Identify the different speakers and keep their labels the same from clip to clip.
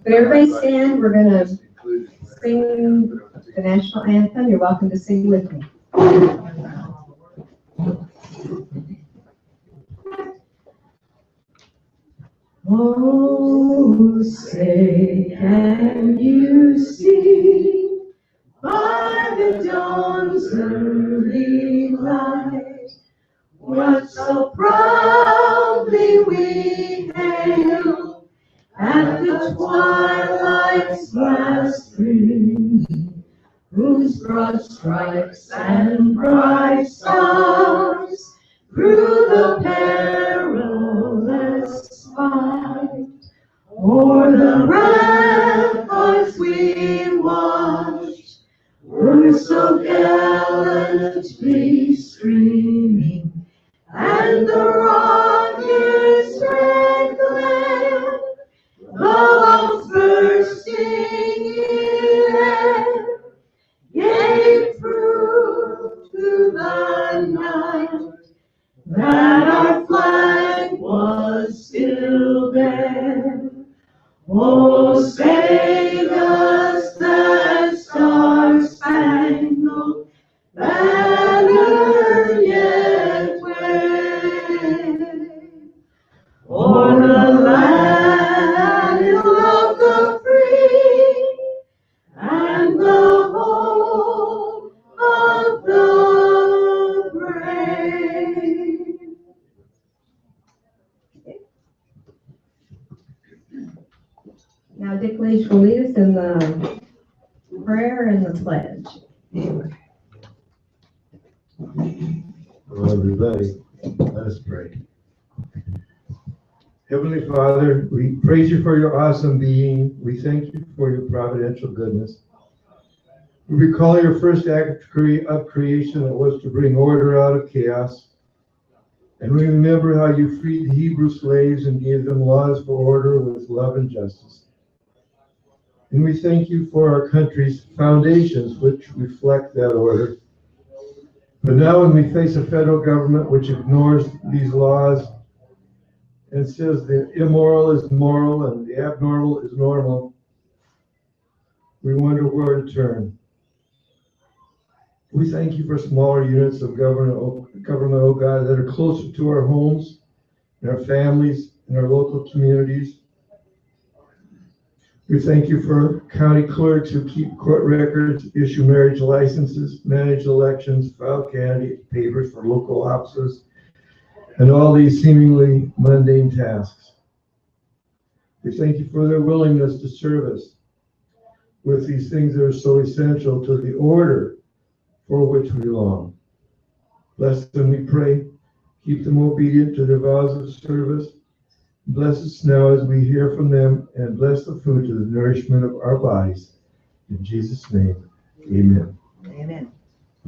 Speaker 1: But everybody stand, we're going to sing the national anthem. You're welcome to sing with me. Oh, say, can you see by the dawn's early light what so proudly we hailed at the twilight's last gleaming, whose broad stripes and bright stars through the perilous fight o'er the ramparts we watched were so gallantly streaming, and the rocket's red glare above bursting in air gave proof to the night that our flag was still there. Oh, save us that star-spangled banner yet wave, o'er the land of the free and the home of the brave. Now Dick Leach will lead us in the prayer and the pledge.
Speaker 2: Hello, everybody. Let us pray. Heavenly Father, we praise you for your awesome being. We thank you for your providential goodness. We recall your first act of creation that was to bring order out of chaos. And we remember how you freed the Hebrew slaves and gave them laws for order with love and justice. And we thank you for our country's foundations, which reflect that order. But now when we face a federal government which ignores these laws and says the immoral is moral and the abnormal is normal, we wonder where to turn. We thank you for smaller units of government, oh God, that are closer to our homes and our families and our local communities. We thank you for county clerks who keep court records, issue marriage licenses, manage elections, file candidate papers for local offices, and all these seemingly mundane tasks. We thank you for their willingness to serve us with these things that are so essential to the order for which we long. Bless them, we pray. Keep them obedient to their vows of service. Bless us now as we hear from them, and bless the food to the nourishment of our bodies. In Jesus' name, amen.
Speaker 1: Amen.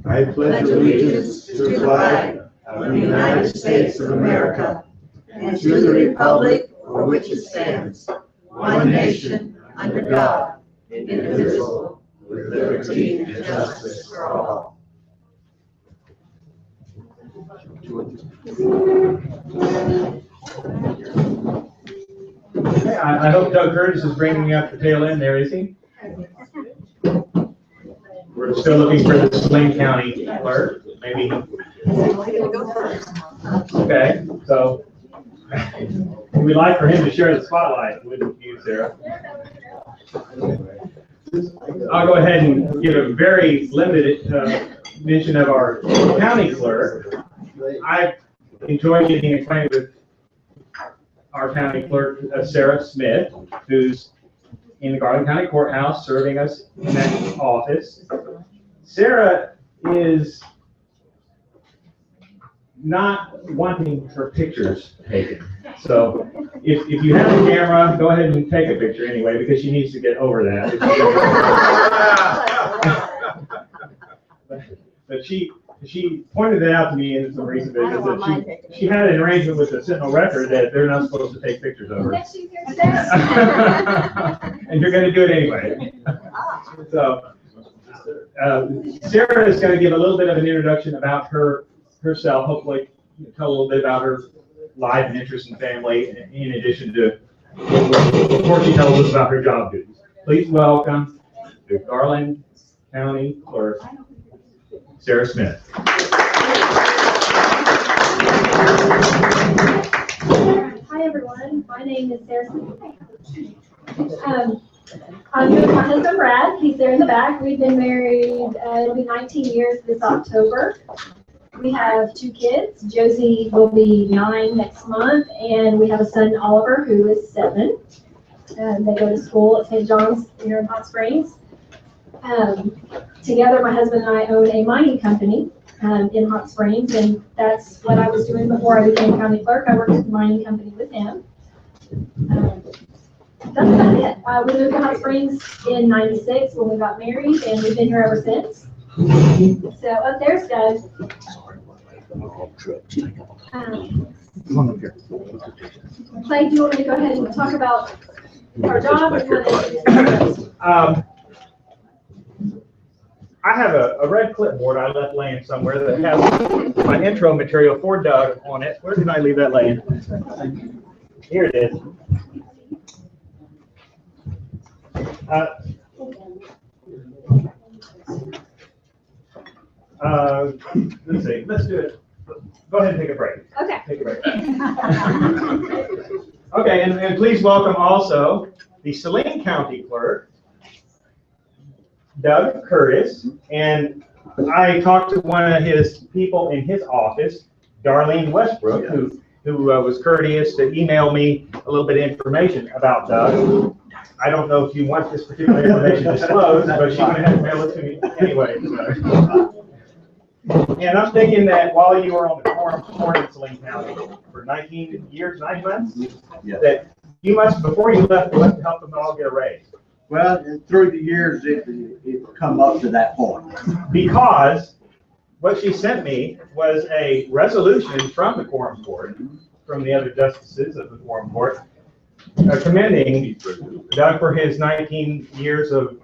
Speaker 2: I pledge allegiance to the flag of the United States of America
Speaker 1: and to the republic for which it stands, one nation, under God, indivisible, with liberty and justice for all.
Speaker 3: I hope Doug Curtis is bringing me up the tail end there, is he? We're still looking for the Saline County clerk, maybe. Okay, so we'd like for him to share the spotlight, wouldn't you, Sarah? I'll go ahead and give a very limited mention of our county clerk. I've enjoyed getting acquainted with our county clerk, Sarah Smith, who's in the Garland County Courthouse serving us in that office. Sarah is not wanting her pictures taken. So if you have a camera, go ahead and take a picture anyway, because she needs to get over that. But she pointed that out to me in some recent visits, that she had an arrangement with the Sentinel Record that they're not supposed to take pictures of her. And you're going to do it anyway. So Sarah is going to give a little bit of an introduction about herself, hopefully tell a little bit about her life and interest in family, in addition to before she tells us about her job duties. Please welcome the Garland County Clerk, Sarah Smith.
Speaker 4: Hi everyone, my name is Sarah Smith. I'm with my husband Brad, he's there in the back. We've been married, it'll be 19 years this October. We have 2 kids. Josie will be 9 next month, and we have a son, Oliver, who is 7. They go to school at St. John's here in Hot Springs. Together, my husband and I own a mining company in Hot Springs, and that's what I was doing before I became county clerk. I worked at the mining company with him. That's about it. We moved to Hot Springs in '96 when we got married, and we've been here ever since. So up there's Doug. Clay, do you want me to go ahead and talk about our job?
Speaker 3: I have a red clipboard I left laying somewhere that has my intro material for Doug on it. Where did I leave that laying? Here it is. Let's see. Let's do it. Go ahead and take a break.
Speaker 4: Okay.
Speaker 3: Take a break. Okay, and please welcome also the Saline County Clerk, Doug Curtis, and I talked to one of his people in his office, Darlene Westbrook, who was courteous to email me a little bit of information about Doug. I don't know if you want this particular information disclosed, but she went ahead and mailed it to me anyway. So. And I'm thinking that while you were on the quorum court in Saline County for 19 years, 9 months, that you must, before you left, help them all get a raise.
Speaker 1: Well, through the years, it come up to that point.
Speaker 3: Because what she sent me was a resolution from the quorum court, from the other justices of the quorum court, commending Doug for his 19 years of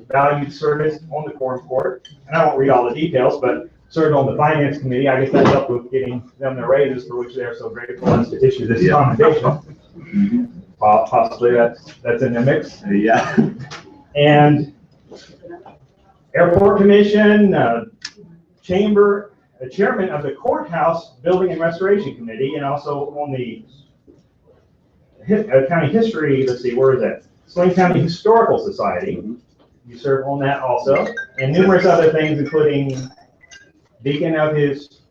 Speaker 3: valued service on the quorum court. And I won't read all the details, but served on the finance committee. I guess that helped with getting them their raises, for which they are so grateful us to issue this commendation. Possibly that's in the mix.
Speaker 1: Yeah.
Speaker 3: And Airport Commission, chairman of the Courthouse Building and Restoration Committee, and also on the County History, let's see, where is that? Saline County Historical Society. You serve on that also, and numerous other things, including deacon of his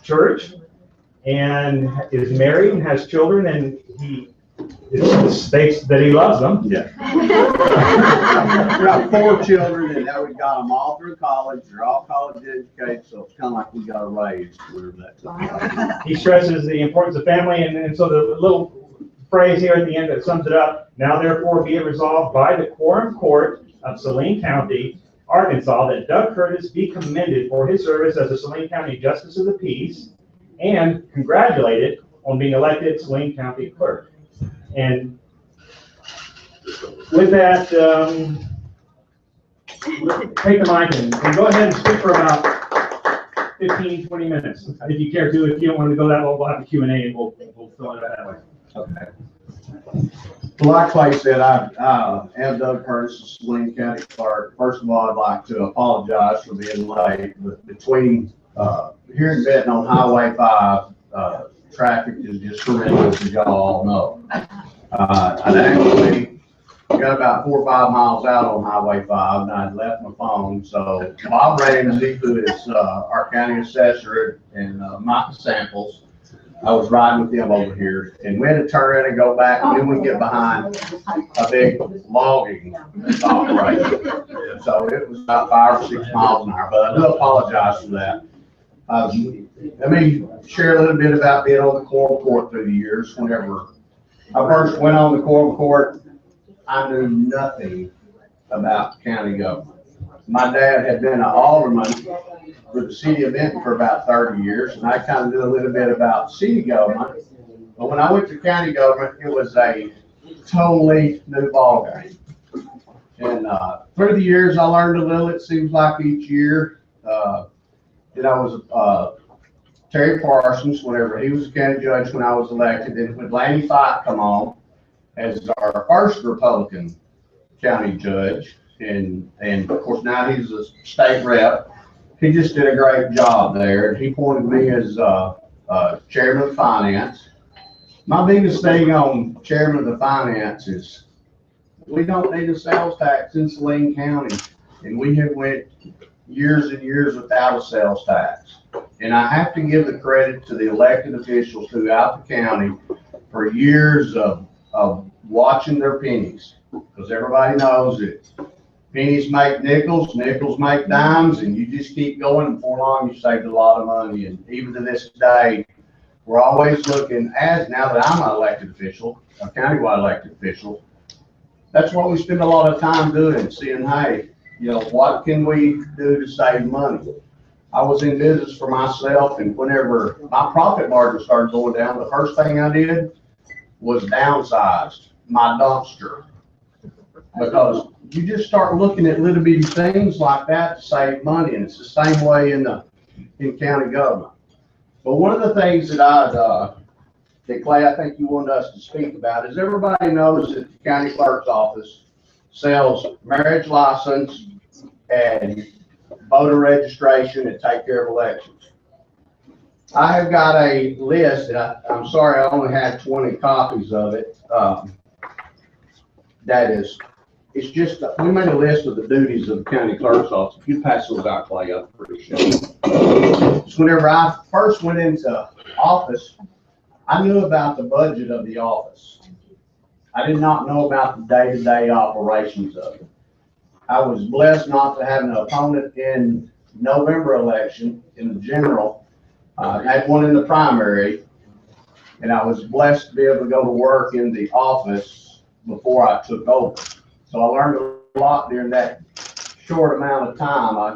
Speaker 3: church, and is married and has children, and he states that he loves them.
Speaker 1: Yeah. We got 4 children, and now we got them all through college. They're all college educated, so it's kind of like we got a raise.
Speaker 3: He stresses the importance of family, and so the little phrase here at the end that sums it up: now therefore be it resolved by the quorum court of Saline County, Arkansas, that Doug Curtis be commended for his service as a Saline County Justice of the Peace and congratulated on being elected Saline County Clerk. And with that, take the mic and go ahead and speak for about 15, 20 minutes. If you care to. If you don't want to go that long, we'll have a Q&A and we'll fill it out that way.
Speaker 1: Okay. Well, like Clay said, I am Doug Curtis, Saline County Clerk. First of all, I'd like to apologize for being late. But between here and Benton on Highway 5, traffic is just horrendous, as y'all all know. I'd actually got about 4 or 5 miles out on Highway 5, and I'd left my phone. So Bob Ramsey, who is our county assessor, and Mike Samples, I was riding with them over here, and we had to turn around and go back, and then we get behind a big logging operation. So it was about 5 or 6 miles an hour, but I do apologize for that. Let me share a little bit about being on the quorum court through the years. Whenever I first went on the quorum court, I knew nothing about county government. My dad had been an alderman for the city of Benton for about 30 years, and I kind of knew a little bit about city government. But when I went to county government, it was a totally new ballgame. And through the years, I learned a little. It seems like each year. Was Terry Parsons, whenever he was a county judge when I was elected, and when Laney Fight come on, as our first Republican county judge, and of course now he's a state rep. He just did a great job there. He appointed me as chairman of finance. My biggest thing on chairman of the finance is we don't need a sales tax in Saline County, and we have went years and years without a sales tax. And I have to give the credit to the elected officials throughout the county for years of watching their pennies, because everybody knows that pennies make nickels, nickels make dimes, and you just keep going, and before long you saved a lot of money. And even to this day, we're always looking, as now that I'm an elected official, a countywide elected official, that's what we spend a lot of time doing, seeing, hey, you know, what can we do to save money? I was in business for myself, and whenever my profit margin started going down, the first thing I did was downsized my dumpster. Because you just start looking at little bitty things like that to save money, and it's the same way in county government. But one of the things that Clay, I think you wanted us to speak about is everybody knows that the county clerk's office sells marriage license and voter registration and take care of elections. I have got a list, and I'm sorry I only had 20 copies of it. It's just, we made a list of the duties of the county clerk's office. If you pass those out, Clay, I appreciate it. Just whenever I first went into office, I knew about the budget of the office. I did not know about the day-to-day operations of it. I was blessed not to have an opponent in November election in the general. I had one in the primary, and I was blessed to be able to go to work in the office before I took over. So I learned a lot during that short amount of time. I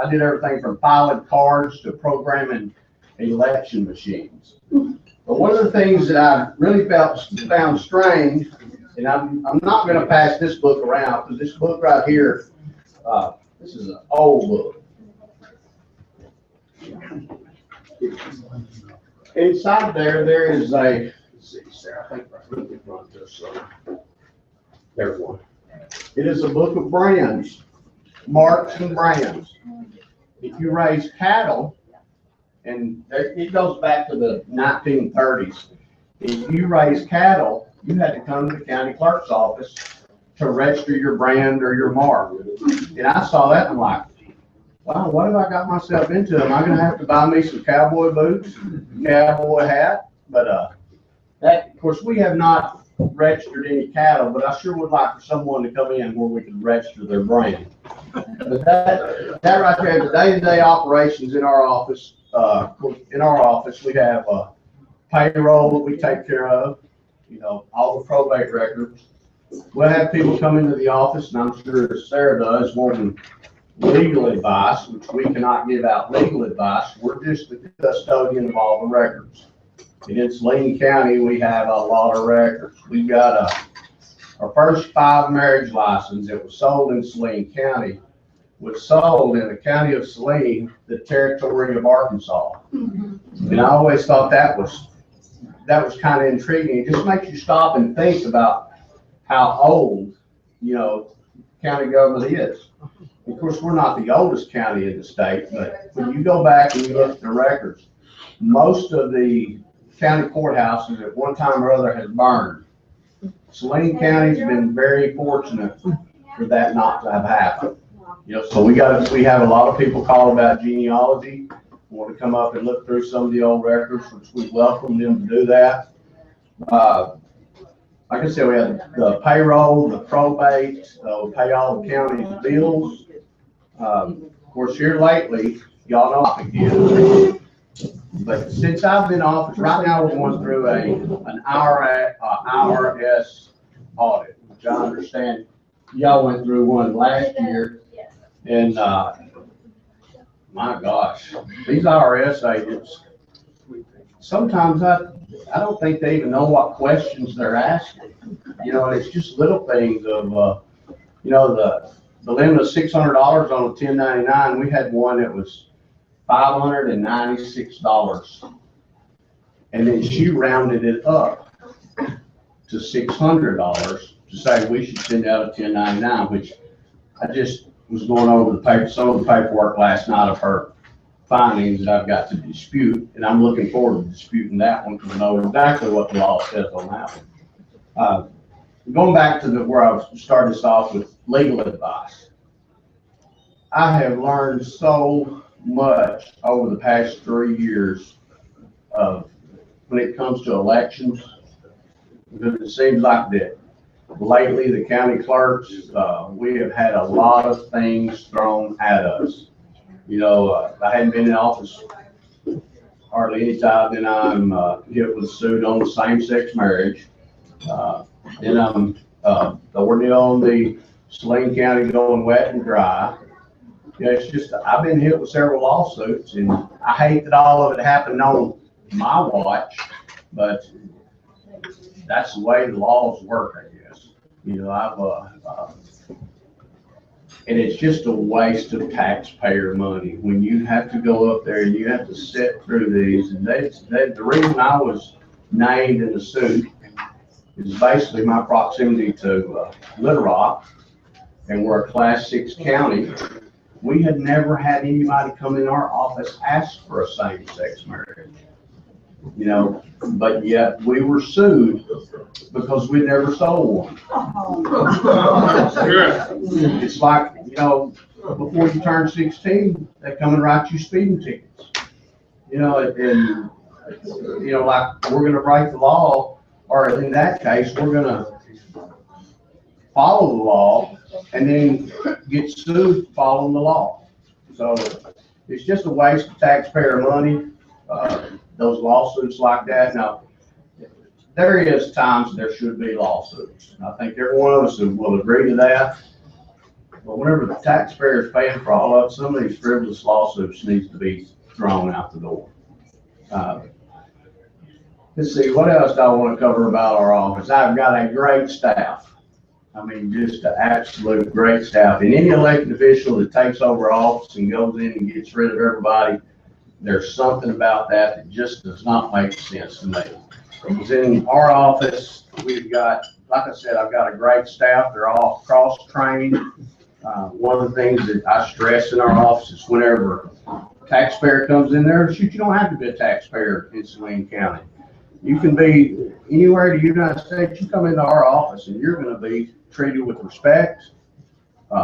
Speaker 1: did everything from filing cards to programming election machines. But one of the things that I really found strange, and I'm not going to pass this book around, because this book right here, this is an old book. Inside there is a, let's see, Sarah, I think I really run this. There's one. It is a book of brands, marks and brands. If you raise cattle, and it goes back to the 1930s, if you raise cattle, you had to come to the county clerk's office to register your brand or your mark. And I saw that and I'm like, wow, what have I got myself into? Am I going to have to buy me some cowboy boots, cowboy hat? But that, of course, we have not registered any cattle, but I sure would like for someone to come in where we can register their brand. But that right there, the day-to-day operations in our office. We have payroll that we take care of. You know, all the probate records. We'll have people come into the office, and I'm sure Sarah does, wanting legal advice, which we cannot give out legal advice. We're just the custodian of all the records. And in Saline County, we have a lot of records. We've got our first 5 marriage license that was sold in Saline County was sold in the county of Saline, the territory of Arkansas. And I always thought that was kind of intriguing. It just makes you stop and think about how old, you know, county government is. Of course, we're not the oldest county in the state, but when you go back and you look at the records, most of the county courthouses at one time or other has burned. Saline County's been very fortunate for that not to have happened. You know, so we have a lot of people call about genealogy, want to come up and look through some of the old records, which we welcome them to do that. Like I said, we have the payroll, the probate, we pay all the county's bills. Of course, here lately, y'all know I forget. But since I've been in office, right now we're going through an IRS audit, which I understand y'all went through one last year. And my gosh, these IRS agents, sometimes I don't think they even know what questions they're asking. You know, it's just little things of, you know, the limit of $600 on a 1099. We had one that was $596. And then she rounded it up. to $600 to say we should send out a 1099, which I just was going over the paper, some of the paperwork last night of her findings that I've got to dispute, and I'm looking forward to disputing that one because I know exactly what the law says on that one. Going back to where I started this off with legal advice. I have learned so much over the past 3 years of when it comes to elections, because it seems like that lately the county clerks, we have had a lot of things thrown at us. You know, I hadn't been in office hardly any time, then I'm hit with a suit on the same-sex marriage. Then I'm already on the Saline County going wet and dry. Yeah, it's just, I've been hit with several lawsuits, and I hate that all of it happened on my watch, but that's the way the laws work, I guess. You know, and it's just a waste of taxpayer money when you have to go up there and you have to sit through these. And the reason I was named in the suit is basically my proximity to Little Rock, and we're a Class 6 county. We had never had anybody come in our office ask for a same-sex marriage, you know, but yet we were sued because we never sold one. It's like, you know, before you turn 16, they come and write you speeding tickets. You know, and, you know, like we're gonna break the law, or in that case, we're gonna follow the law and then get sued following the law. So it's just a waste of taxpayer money, those lawsuits like that. Now, there is times there should be lawsuits. I think every one of us will agree to that. But whenever the taxpayer is paying for all of it, some of these frivolous lawsuits needs to be thrown out the door. Let's see, what else do I want to cover about our office? I've got a great staff. I mean, just an absolute great staff. And any elected official that takes over office and goes in and gets rid of everybody, there's something about that that just does not make sense to me. Because in our office, we've got, like I said, I've got a great staff. They're all cross-trained. One of the things that I stress in our office is whenever a taxpayer comes in there, shoot, you don't have to be a taxpayer in Saline County. You can be anywhere in the United States. You come into our office and you're going to be treated with respect,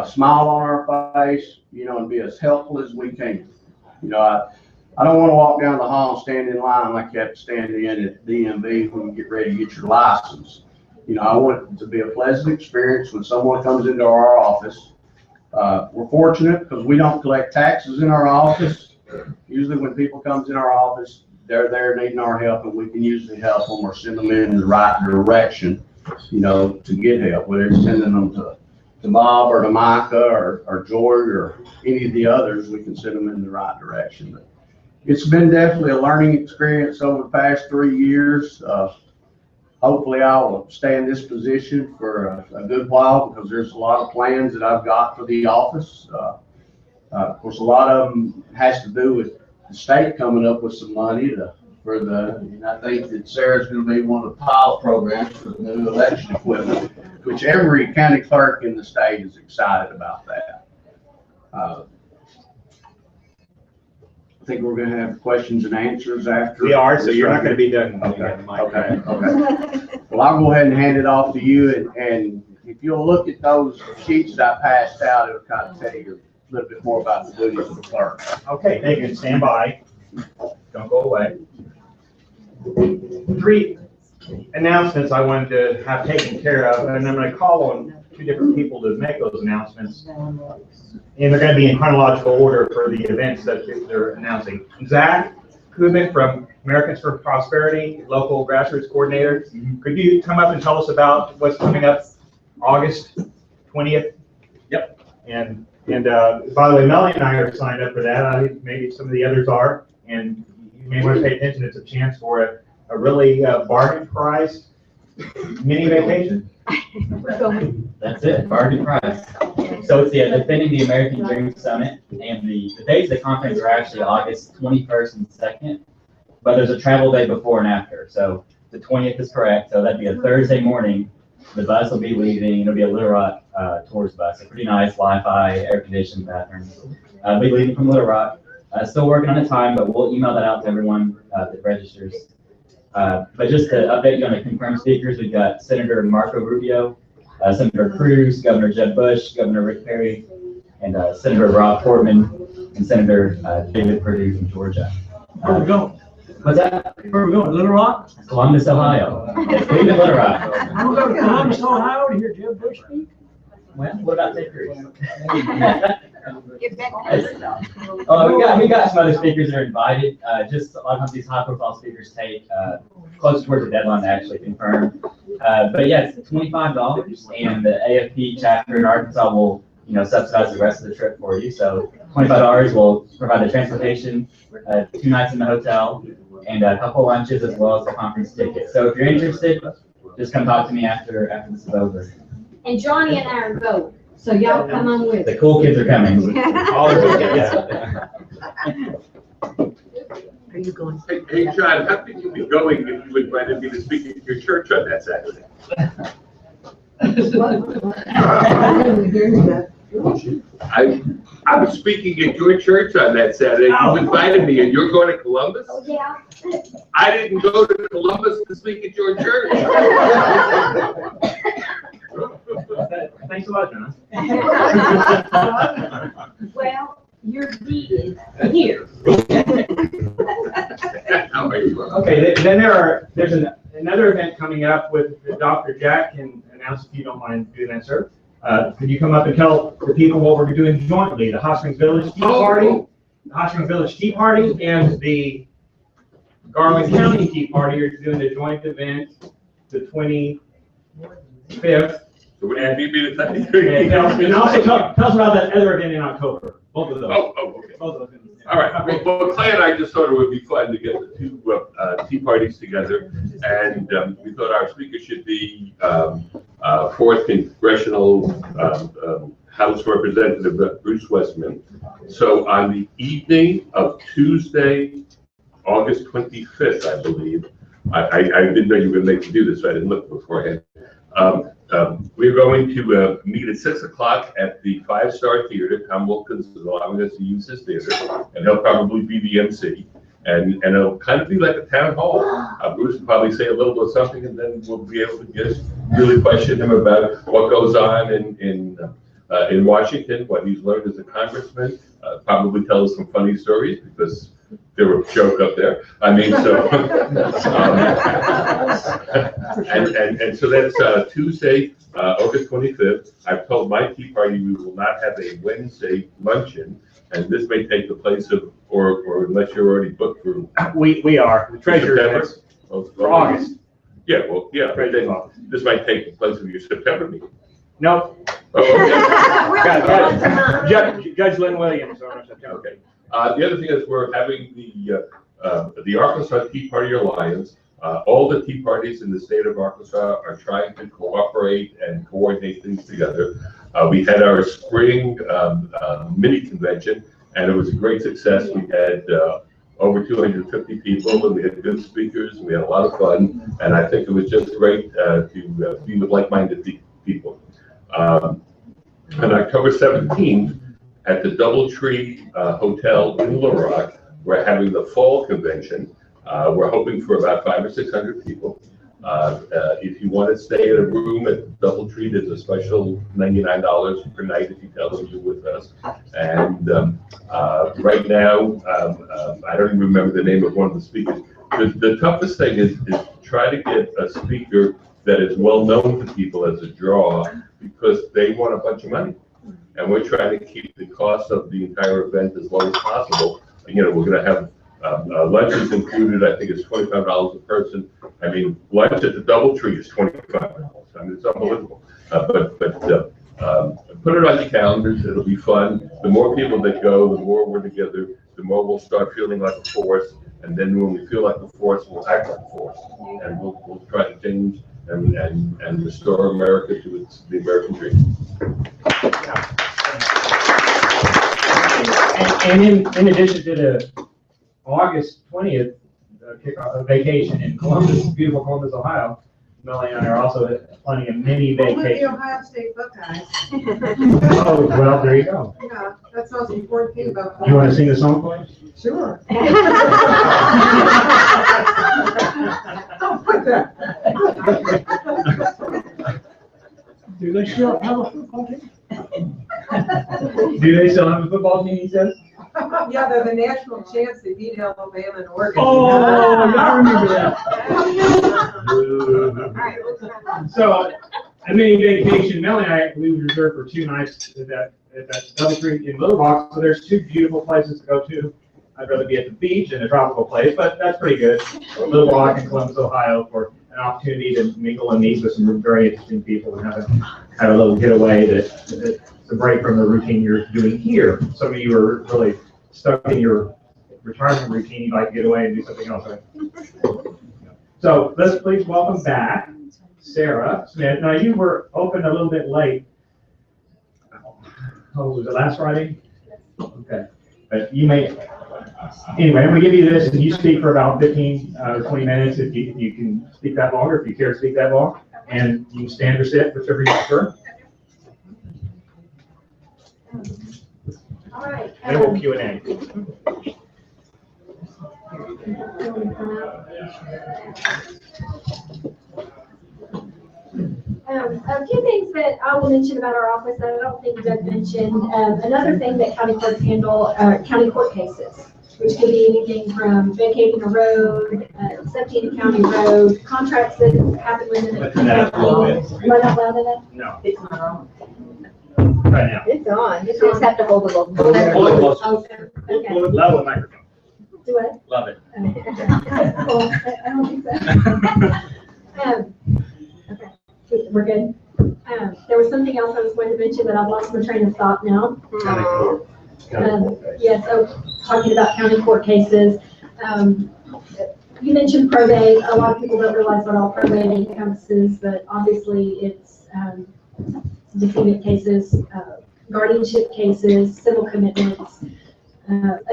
Speaker 1: smile on our face, you know, and be as helpful as we can. You know, I don't want to walk down the hall and stand in line like you have to stand in at DMV when you get ready to get your license. You know, I want it to be a pleasant experience when someone comes into our office. We're fortunate because we don't collect taxes in our office. Usually when people comes in our office, they're there needing our help, and we can usually help them or send them in the right direction, you know, to get help, whether it's sending them to Bob or to Micah or George or any of the others, we can send them in the right direction. But it's been definitely a learning experience over the past 3 years. Hopefully I will stay in this position for a good while because there's a lot of plans that I've got for the office. Of course, a lot of them has to do with the state coming up with some money and I think that Sarah's going to be one of the pilot programs for the new election equipment, which every county clerk in the state is excited about that. I think we're going to have questions and answers after.
Speaker 3: We are, so you're not going to be done.
Speaker 1: Okay. Well, I'll go ahead and hand it off to you, and if you'll look at those sheets that I passed out, it'll kind of tell you a little bit more about the duties of the clerk.
Speaker 3: Okay, thank you. Stand by. Don't go away. 3 announcements I wanted to have taken care of, and I'm going to call on 2 different people to make those announcements. And they're going to be in chronological order for the events that they're announcing. Zach Kubin from Americans for Prosperity, local grassroots coordinator. Could you come up and tell us about what's coming up August 20th? Yep. And by the way, Melanie and I are signed up for that. Maybe some of the others are. And you may want to pay attention. It's a chance for a really bargain price mini vacation.
Speaker 5: That's it, bargain price. So it's defending the American Dream Summit, and the dates of the conference are actually August 21st and 2nd, but there's a travel day before and after. So the 20th is correct, so that'd be a Thursday morning. The bus will be leaving, it'll be a Little Rock tours bus, a pretty nice Wi-Fi, air-conditioned bathrooms. We'll be leaving from Little Rock. Still working on the time, but we'll email that out to everyone that registers. But just to update you on the confirmed speakers, we've got Senator Marco Rubio, Senator Cruz, Governor Jeb Bush, Governor Rick Perry, and Senator Rob Portman, and Senator David Perdue from Georgia.
Speaker 6: Where we going?
Speaker 5: What's that?
Speaker 6: Where we going? Little Rock?
Speaker 5: Columbus, Ohio. Leaving Little Rock.
Speaker 6: I'm gonna go to Columbus, Ohio to hear Jeb Bush speak.
Speaker 5: Well, what about Ted Cruz?
Speaker 7: Get back.
Speaker 5: Oh, we got some other speakers that are invited. Just a lot of times these high profile speakers take close towards the deadline to actually confirm. But yeah, it's $25, and the AFP chapter in Arkansas will, subsidize the rest of the trip for you. So $25 will provide the transportation, 2 nights in the hotel, and a couple lunches as well as the conference ticket. So if you're interested, just come talk to me after this is over.
Speaker 7: And Johnny and I are going, so y'all come on with
Speaker 5: The
Speaker 7: us.
Speaker 5: cool kids are coming. All the cool kids.
Speaker 7: Are you going?
Speaker 8: Hey, John, how could you be going if you invited me to speak at your church on that Saturday? I was speaking at your church on that Saturday. You invited me and you're going to Columbus?
Speaker 4: Oh, yeah.
Speaker 8: I didn't go to Columbus to speak at your church.
Speaker 3: Thanks a lot, John.
Speaker 7: Well, your deed is here.
Speaker 8: How are you?
Speaker 3: Okay, then there's another event coming up with Dr. Jack can announce if you don't mind doing that, sir. Could you come up and tell the people what we're doing jointly, the Hot Springs Village Tea Party, the Hot Springs Village Tea Party, and the Garland County Tea Party are doing a joint event, the 25th.
Speaker 8: So what do you need me to tell you?
Speaker 3: And also tell us about that other event in October, both of those.
Speaker 8: Oh, okay.
Speaker 3: Both of those.
Speaker 8: All right. Well, Clay and I just thought it would be fun to get the two tea parties together, and we thought our speaker should be 4th Congressional House Representative Bruce Westman. So on the evening of Tuesday, August 25th, I believe, I didn't know you were going to make me do this, so I didn't look beforehand. We're going to meet at 6 o'clock at the 5-Star Theater. Tom Wilkins is allowing us to use his theater, and he'll probably be the MC. And it'll kind of be like a town hall. Bruce will probably say a little bit of something, and then we'll be able to just really question him about what goes on in Washington, what he's learned as a congressman. Probably tell us some funny stories because they were a joke up there. I mean, so and so that's Tuesday, August 25th. I've told my tea party we will not have a Wednesday luncheon, and this may take the place of, or unless you're already booked for.
Speaker 3: We are, the treasurer
Speaker 8: September?
Speaker 3: is for August.
Speaker 8: Yeah, well, yeah, but then this might take the place of your September meeting.
Speaker 3: No,
Speaker 8: Oh,
Speaker 3: Judge Lynn Williams.
Speaker 8: okay. The other thing is we're having the Arkansas Tea Party Alliance. All the tea parties in the state of Arkansas are trying to cooperate and coordinate things together. We had our spring mini convention, and it was a great success. We had over 250 people, and we had good speakers, and we had a lot of fun. And I think it was just great to be with like-minded people. On October 17th, at the DoubleTree Hotel in Little Rock, we're having the fall convention. We're hoping for about 500 or 600 people. If you want to stay in a room at DoubleTree, there's a special $99 per night if you tell them you're with us. And right now, I don't even remember the name of one of the speakers. The toughest thing is to try to get a speaker that is well known to people as a draw, because they want a bunch of money. And we're trying to keep the cost of the entire event as low as possible. We're going to have lunches included. I think it's $25 a person. I mean, lunch at the DoubleTree is $25. I mean, it's unbelievable. But put it on your calendars. It'll be fun. The more people that go, the more we're together, the more we'll start feeling like a force. And then when we feel like a force, we'll act like a force. And we'll try to change and restore America to the American dream. And
Speaker 3: in addition to the August 20th kick off a vacation in Columbus, beautiful Columbus, Ohio. Melanie and I are also planning a mini
Speaker 9: We're the
Speaker 3: vacation.
Speaker 9: Ohio State Buckeyes.
Speaker 3: Oh, well, there you go.
Speaker 9: Yeah, that's the most important thing about.
Speaker 3: You want to sing the song for us?
Speaker 9: Sure.
Speaker 6: Do they still have a football team?
Speaker 3: Do they still have a football team, he says?
Speaker 9: Yeah, they're the national champs. They beat Alabama and Oregon.
Speaker 6: Oh, I remember that.
Speaker 3: So, a mini vacation, Melanie and I, we reserved for 2 nights at that Double Creek in Little Rock, so there's 2 beautiful places to go to. I'd rather be at the beach in a tropical place, but that's pretty good. Little Rock in Columbus, Ohio, for an opportunity to mingle and meet with some very interesting people and have a little getaway that's a break from the routine you're doing here. Some of you are really stuck in your retirement routine. You'd like to get away and do something else, right? So let's please welcome back Sarah Smith. Now, you were open a little bit late. Oh, was it last Friday? Okay. But you may, anyway, I'm going to give you this, and you speak for about 15 or 20 minutes if you can speak that long, or if you care to speak that long. And you can stand or sit, whichever you prefer.
Speaker 4: All right.
Speaker 3: And we'll Q&A.
Speaker 4: A few things that I will mention about our office that I don't think Doug mentioned. Another thing that county clerks handle are county court cases, which could be anything from vacating a road, accepting a county road, contracts that happen within the
Speaker 3: Listen that up a little bit.
Speaker 4: county. Am I not loud enough?
Speaker 3: No,
Speaker 7: It's not on.
Speaker 3: right now.
Speaker 7: It's on. You just have to hold it up.
Speaker 3: Hold it closer.
Speaker 4: Okay.
Speaker 3: Love the microphone.
Speaker 4: Do what?
Speaker 3: Love it.
Speaker 4: Well, I don't think so. Okay, we're good. There was something else I was going to mention that I've lost my train of thought now.
Speaker 1: County court.
Speaker 4: Yeah, so talking about county court cases, you mentioned probate. A lot of people don't realize what all probate encompasses, but obviously it's decedent cases, guardianship cases, civil commitments,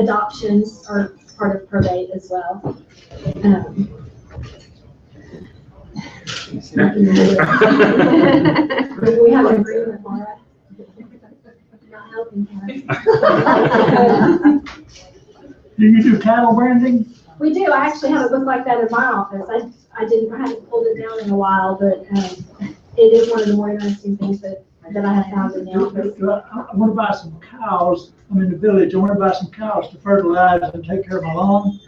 Speaker 4: adoptions are part of probate as well. We have an agreement, Laura. Not helping her.
Speaker 6: Do you do cattle branding?
Speaker 4: We do. I actually have a book like that in my office. I haven't pulled it down in a while, but it is one of the more interesting things that I have found in the office.
Speaker 6: I want to buy some cows. I'm in the village. I want to buy some cows to fertilize and take care of my lawn.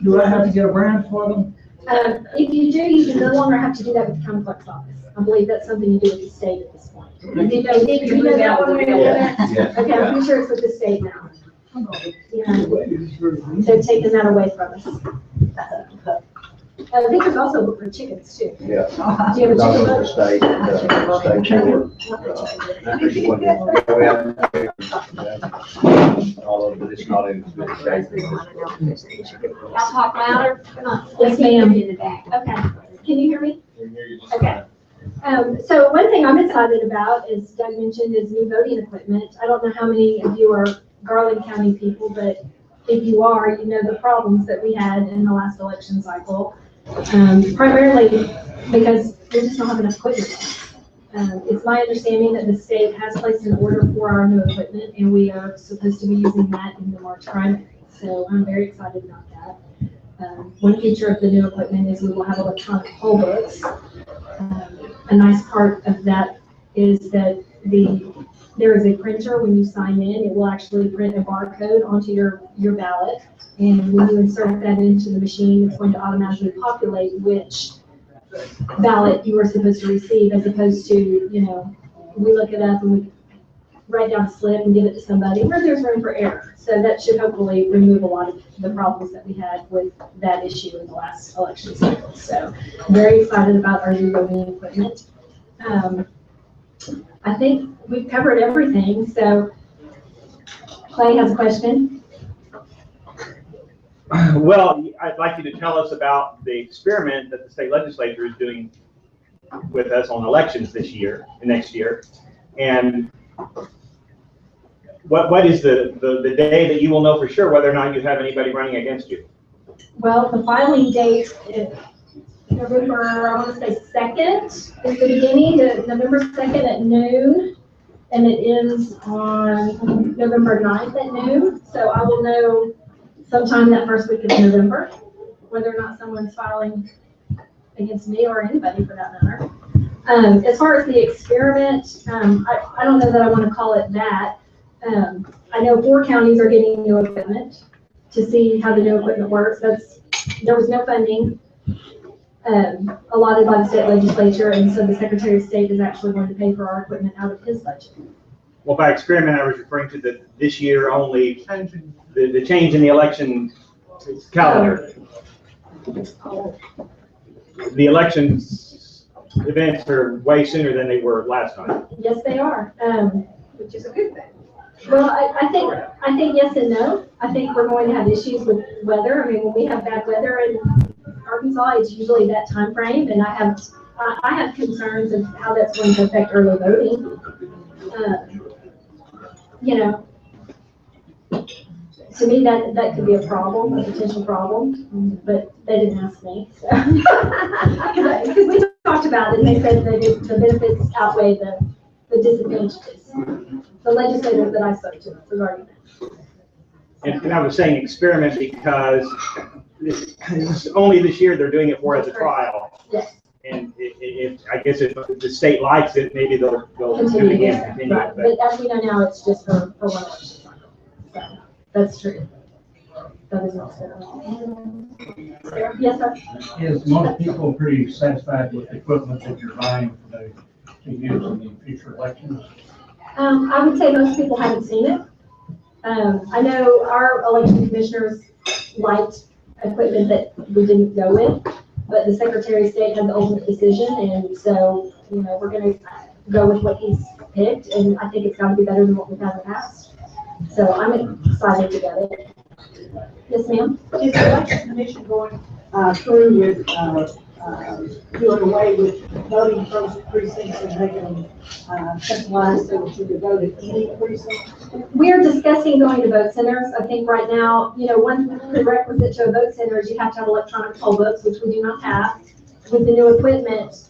Speaker 6: Do I have to get a brand for them?
Speaker 4: If you do, you can no longer have to do that with the county clerk's office. I believe that's something you do with the state at this point. Do you know that one way or another?
Speaker 1: Yeah.
Speaker 4: Okay, I'm pretty sure it's with the state now. Yeah,
Speaker 6: Yeah.
Speaker 4: they've taken that away from us. I think there's also a book for chickens too.
Speaker 1: Yeah.
Speaker 4: Do you have a
Speaker 1: Not
Speaker 4: chicken
Speaker 1: on the
Speaker 4: book?
Speaker 1: state board. All of it, it's not in good shape.
Speaker 7: I'll talk louder. Come on.
Speaker 4: Yes, ma'am.
Speaker 7: In the back.
Speaker 4: Okay, can you hear me? Okay. So one thing I'm excited about, as Doug mentioned, is new voting equipment. I don't know how many of you are Garland County people, but if you are, you know the problems that we had in the last election cycle. Primarily because we just don't have enough equipment. It's my understanding that the state has placed an order for our new equipment, and we are supposed to be using that in the March primary. So I'm very excited about that. One feature of the new equipment is we will have electronic poll books. A nice part of that is that there is a printer. When you sign in, it will actually print a barcode onto your ballot. And when you insert that into the machine, it's going to automatically populate which ballot you are supposed to receive, as opposed to, we look it up and we write down a slip and give it to somebody where there's room for error. So that should hopefully remove a lot of the problems that we had with that issue in the last election cycle. So very excited about our new voting equipment. I think we've covered everything. So Clay has a question.
Speaker 3: Well, I'd like you to tell us about the experiment that the state legislature is doing with us on elections this year and next year. And what is the day that you will know for sure whether or not you have anybody running against you?
Speaker 4: Well, the filing date is November, I want to say 2nd, is the beginning, November 2nd at noon, and it ends on November 9th at noon. So I will know sometime that first week of November, whether or not someone's filing against me or anybody for that matter. As far as the experiment, I don't know that I want to call it that. I know 4 counties are getting new equipment to see how the new equipment works. There was no funding allotted by the state legislature, and so the Secretary of State is actually going to pay for our equipment out of his budget.
Speaker 3: Well, by experiment, I was referring to this year only, the change in the election calendar. The elections events are way sooner than they were last time.
Speaker 4: Yes, they are.
Speaker 9: Which is a good thing.
Speaker 4: Well, I think yes and no. I think we're going to have issues with weather. I mean, when we have bad weather in Arkansas, it's usually that time frame, and I have concerns of how that's going to affect early voting. You know, to me, that could be a problem, a potential problem, but they didn't ask me, so. Because we talked about it, and they said that the benefits outweigh the disadvantages. The legislators that I spoke to regarding that.
Speaker 3: And I was saying experiment because only this year they're doing it for as a trial.
Speaker 4: Yes.
Speaker 3: And if I guess if the state likes it, maybe they'll
Speaker 4: Continue,
Speaker 3: continue.
Speaker 4: right, but as we know now, it's just for one election cycle. So, that's true. That is also. Yes, sir.
Speaker 10: Is most people pretty satisfied with the equipment that you're buying to use in the future elections?
Speaker 4: I would say most people haven't seen it. I know our election commissioners liked equipment that we didn't go with, but the Secretary of State had the ultimate decision, and so, you know, we're gonna go with what he's picked, and I think it's gotta be better than what we've had in the past. So I'm excited to get it. Yes, ma'am?
Speaker 11: Is the election commission going through with doing away with voting first precincts and making them centralized so that you could vote at any precinct?
Speaker 4: We're discussing going to vote centers. I think right now, you know, one prerequisite to a vote center is you have to have electronic poll books, which we do not have. With the new equipment,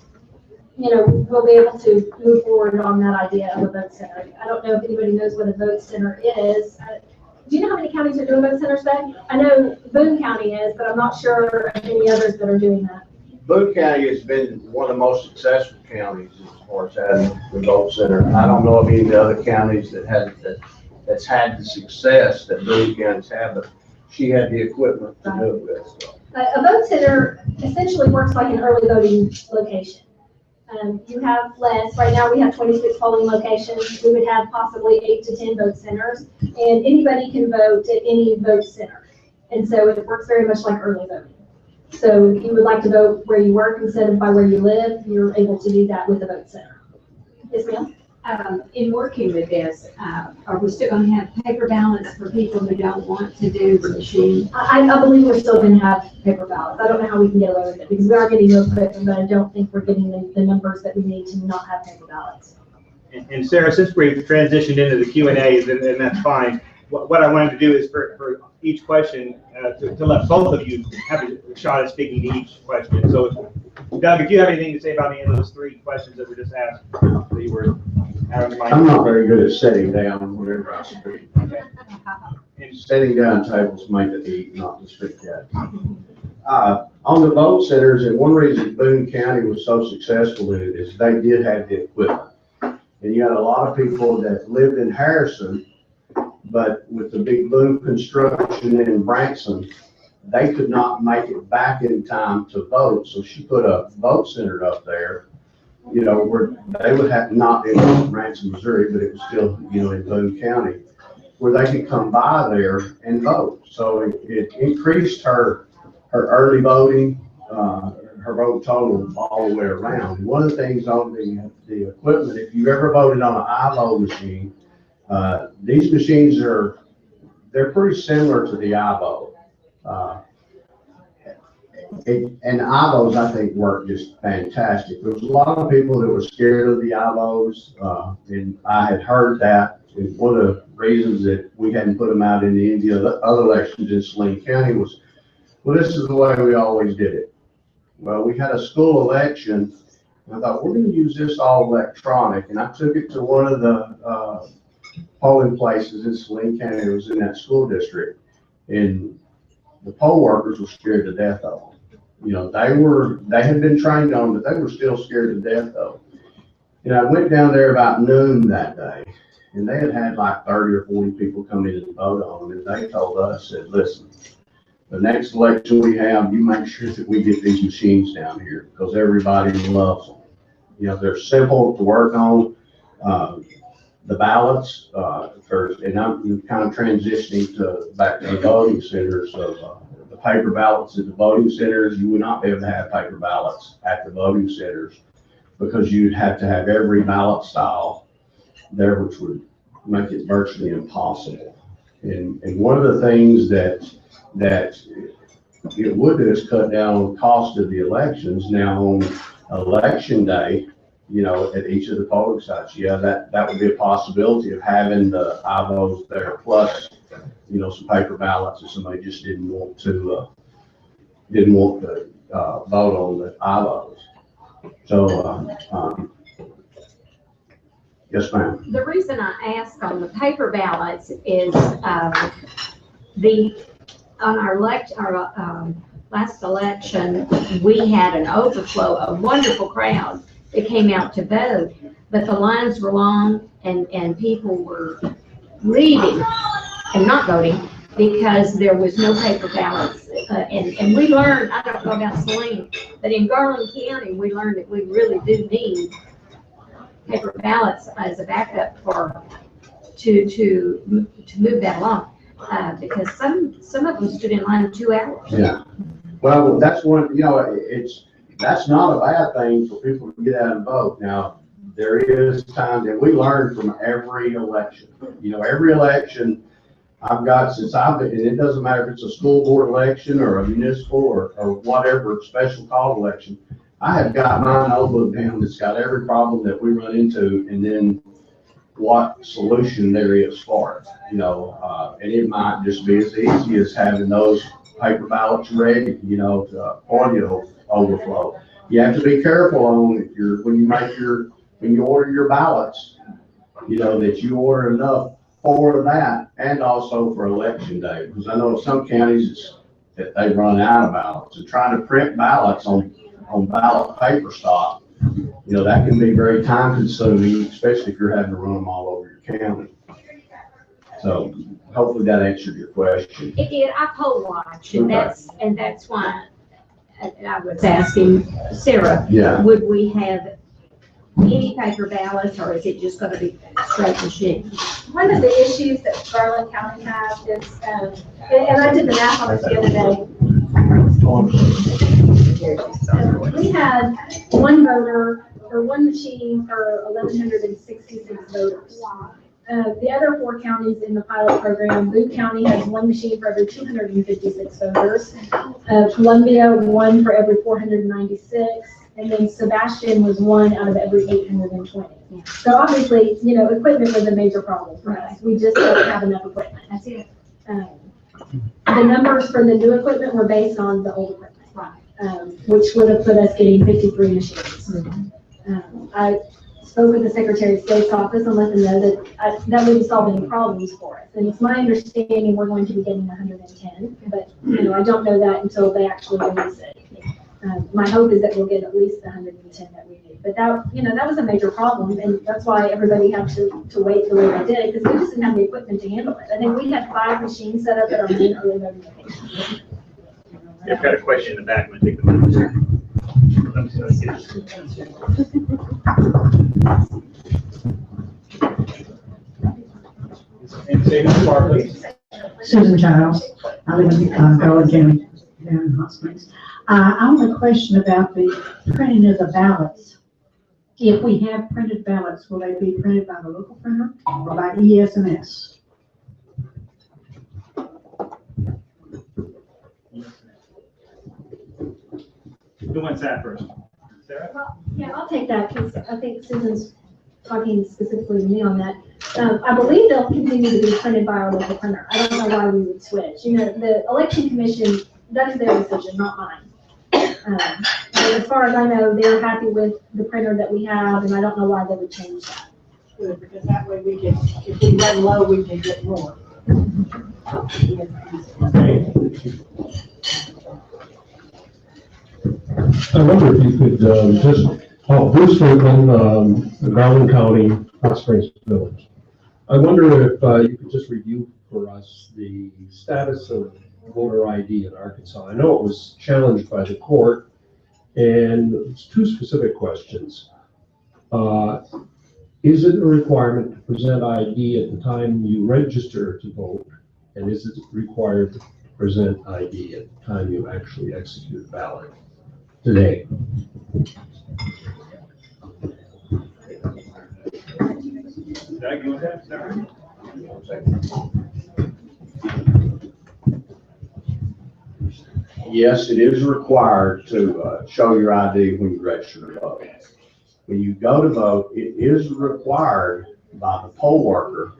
Speaker 4: you know, we'll be able to move forward on that idea of a vote center. I don't know if anybody knows what a vote center is. Do you know how many counties are doing vote centers today? I know Boone County is, but I'm not sure of any others that are doing that.
Speaker 1: Boone County has been one of the most successful counties as far as having the vote center. I don't know of any of the other counties that's had the success that Boone County's had, but she had the equipment to do it with. So.
Speaker 4: A vote center essentially works like an early voting location. You have less, right now we have 26 polling locations. We would have possibly 8 to 10 vote centers, and anybody can vote at any vote center. And so it works very much like early voting. So if you would like to vote where you work instead of by where you live, you're able to do that with a vote center. Yes, ma'am?
Speaker 7: In working with this, are we still going to have paper ballots for people who don't want to do the machine?
Speaker 4: I believe we're still going to have paper ballots. I don't know how we can get away with it because we are getting those equipment, but I don't think we're getting the numbers that we need to not have paper ballots.
Speaker 3: And Sarah, since we've transitioned into the Q&A, then that's fine. What I wanted to do is for each question, to let both of you have a shot at speaking to each question. So, Doug, if you have anything to say about any of those 3 questions that were just asked, that you were having in mind.
Speaker 1: I'm not very good at sitting down whenever I speak.
Speaker 3: Okay. And
Speaker 1: Sitting down tables make it eat, not to speak at. On the vote centers, and one reason Boone County was so successful in it is they did have the equipment. And you had a lot of people that lived in Harrison, but with the big boom construction in Branson, they could not make it back in time to vote. So she put a vote center up there, you know, where they would have not in Branson, Missouri, but it was still, you know, in Boone County, where they could come by there and vote. So it increased her early voting, her vote total all the way around. And one of the things on the equipment, if you ever voted on an iVote machine, these machines they're pretty similar to the iVote. And iVotes, I think, work just fantastic. There was a lot of people that were scared of the iVotes, and I had heard that. And one of the reasons that we hadn't put them out in any of the other elections in Saline County was well, this is the way we always did it. Well, we had a school election, and I thought, we're gonna use this all electronic, and I took it to one of the, polling places in Saline County. It was in that school district, and the poll workers were scared to death of them. You know, they had been trained on, but they were still scared to death of them. And I went down there about noon that day, and they had like 30 or 40 people come in and vote on them, and they told us, said, listen, the next election we have, you make sure that we get these machines down here, because everybody loves them. You know, they're simple to work on. The ballots, and I'm kind of transitioning back to the voting centers. So the paper ballots at the voting centers, you would not be able to have paper ballots at the voting centers, because you'd have to have every ballot style there, which would make it virtually impossible. And one of the things that it would do is cut down on the cost of the elections. Now, on election day, you know, at each of the polling sites, yeah, that would be a possibility of having the IVOs there, plus, you know, some paper ballots if somebody just didn't want to vote on the IVOs. So, yes, ma'am.
Speaker 7: The reason I ask on the paper ballots is, on our last election, we had an overflow, a wonderful crowd that came out to vote, but the lines were long and people were leaving and not voting because there was no paper ballots. And we learned, I don't know about Saline, but in Garland County, we learned that we really do need paper ballots as a backup to move that along. Because some of them stood in line 2 hours.
Speaker 1: Yeah. Well, that's one, you know, that's not a bad thing for people to get out and vote. Now, there is times that we learn from every election. You know, every election I've got since I've been, and it doesn't matter if it's a school board election or a municipal or whatever special call election, I have got my notebook down that's got every problem that we run into, and then what solution there is for it, you know, and it might just be as easy as having those paper ballots ready, you know, to audio overflow. You have to be careful on when you order your ballots, you know, that you order enough for that and also for election day, because I know in some counties that they run out of ballots, and trying to print ballots on ballot paper stock, you know, that can be very time consuming, especially if you're having to run them all over your county. So hopefully that answered your question.
Speaker 7: It did. I poll watch, and that's why I was asking Sarah.
Speaker 1: Yeah.
Speaker 7: Would we have any paper ballots, or is it just going to be straight machine?
Speaker 4: One of the issues that Garland County has is, and I did the math on this the other day. We had one voter or one machine for 1,166 voters. The other 4 counties in the pilot program, Boone County has one machine for every 256 voters. Columbia, one for every 496. And then Sebastian was one out of every 820. Yeah. So obviously, you know, equipment was a major problem for us. We just don't have enough equipment. That's it. The numbers for the new equipment were based on the old equipment. Which would have put us getting 53 machines. I spoke with the Secretary of State's office and let them know that that wouldn't solve any problems for us. And it's my understanding we're going to be getting 110, but you know, I don't know that until they actually release it. My hope is that we'll get at least the 110 that we need. But that, you know, that was a major problem, and that's why everybody had to wait the way they did, because we just didn't have the equipment to handle it. I think we had 5 machines set up at our main early voting location.
Speaker 3: I've got a question in the back. I'm gonna take the mic there.
Speaker 11: Susan Giles, I live in Garland County, down in Hot Springs. I have a question about the printing of the ballots. If we have printed ballots, will they be printed by the local printer or by ESMS?
Speaker 3: Who wants that first? Sarah?
Speaker 4: Well, yeah, I'll take that, because I think Susan's talking specifically to me on that. I believe they'll continue to be printed by our local printer. I don't know why we would switch. You know, the election commission that is their decision, not mine. But as far as I know, they're happy with the printer that we have, and I don't know why they would change that.
Speaker 11: Good, because that way we can, if we run low, we can get more.
Speaker 12: I wonder if you could Bruce Franklin, Garland County, Hot Springs Village. I wonder if you could just review for us the status of voter ID in Arkansas. I know it was challenged by the court, and it's two specific questions. Is it a requirement to present ID at the time you register to vote? And is it required to present ID at the time you actually execute a ballot today?
Speaker 3: Doug, you want that? Is that right?
Speaker 1: Yes, it is required to show your ID when you register to vote. When you go to vote, it is required by the poll worker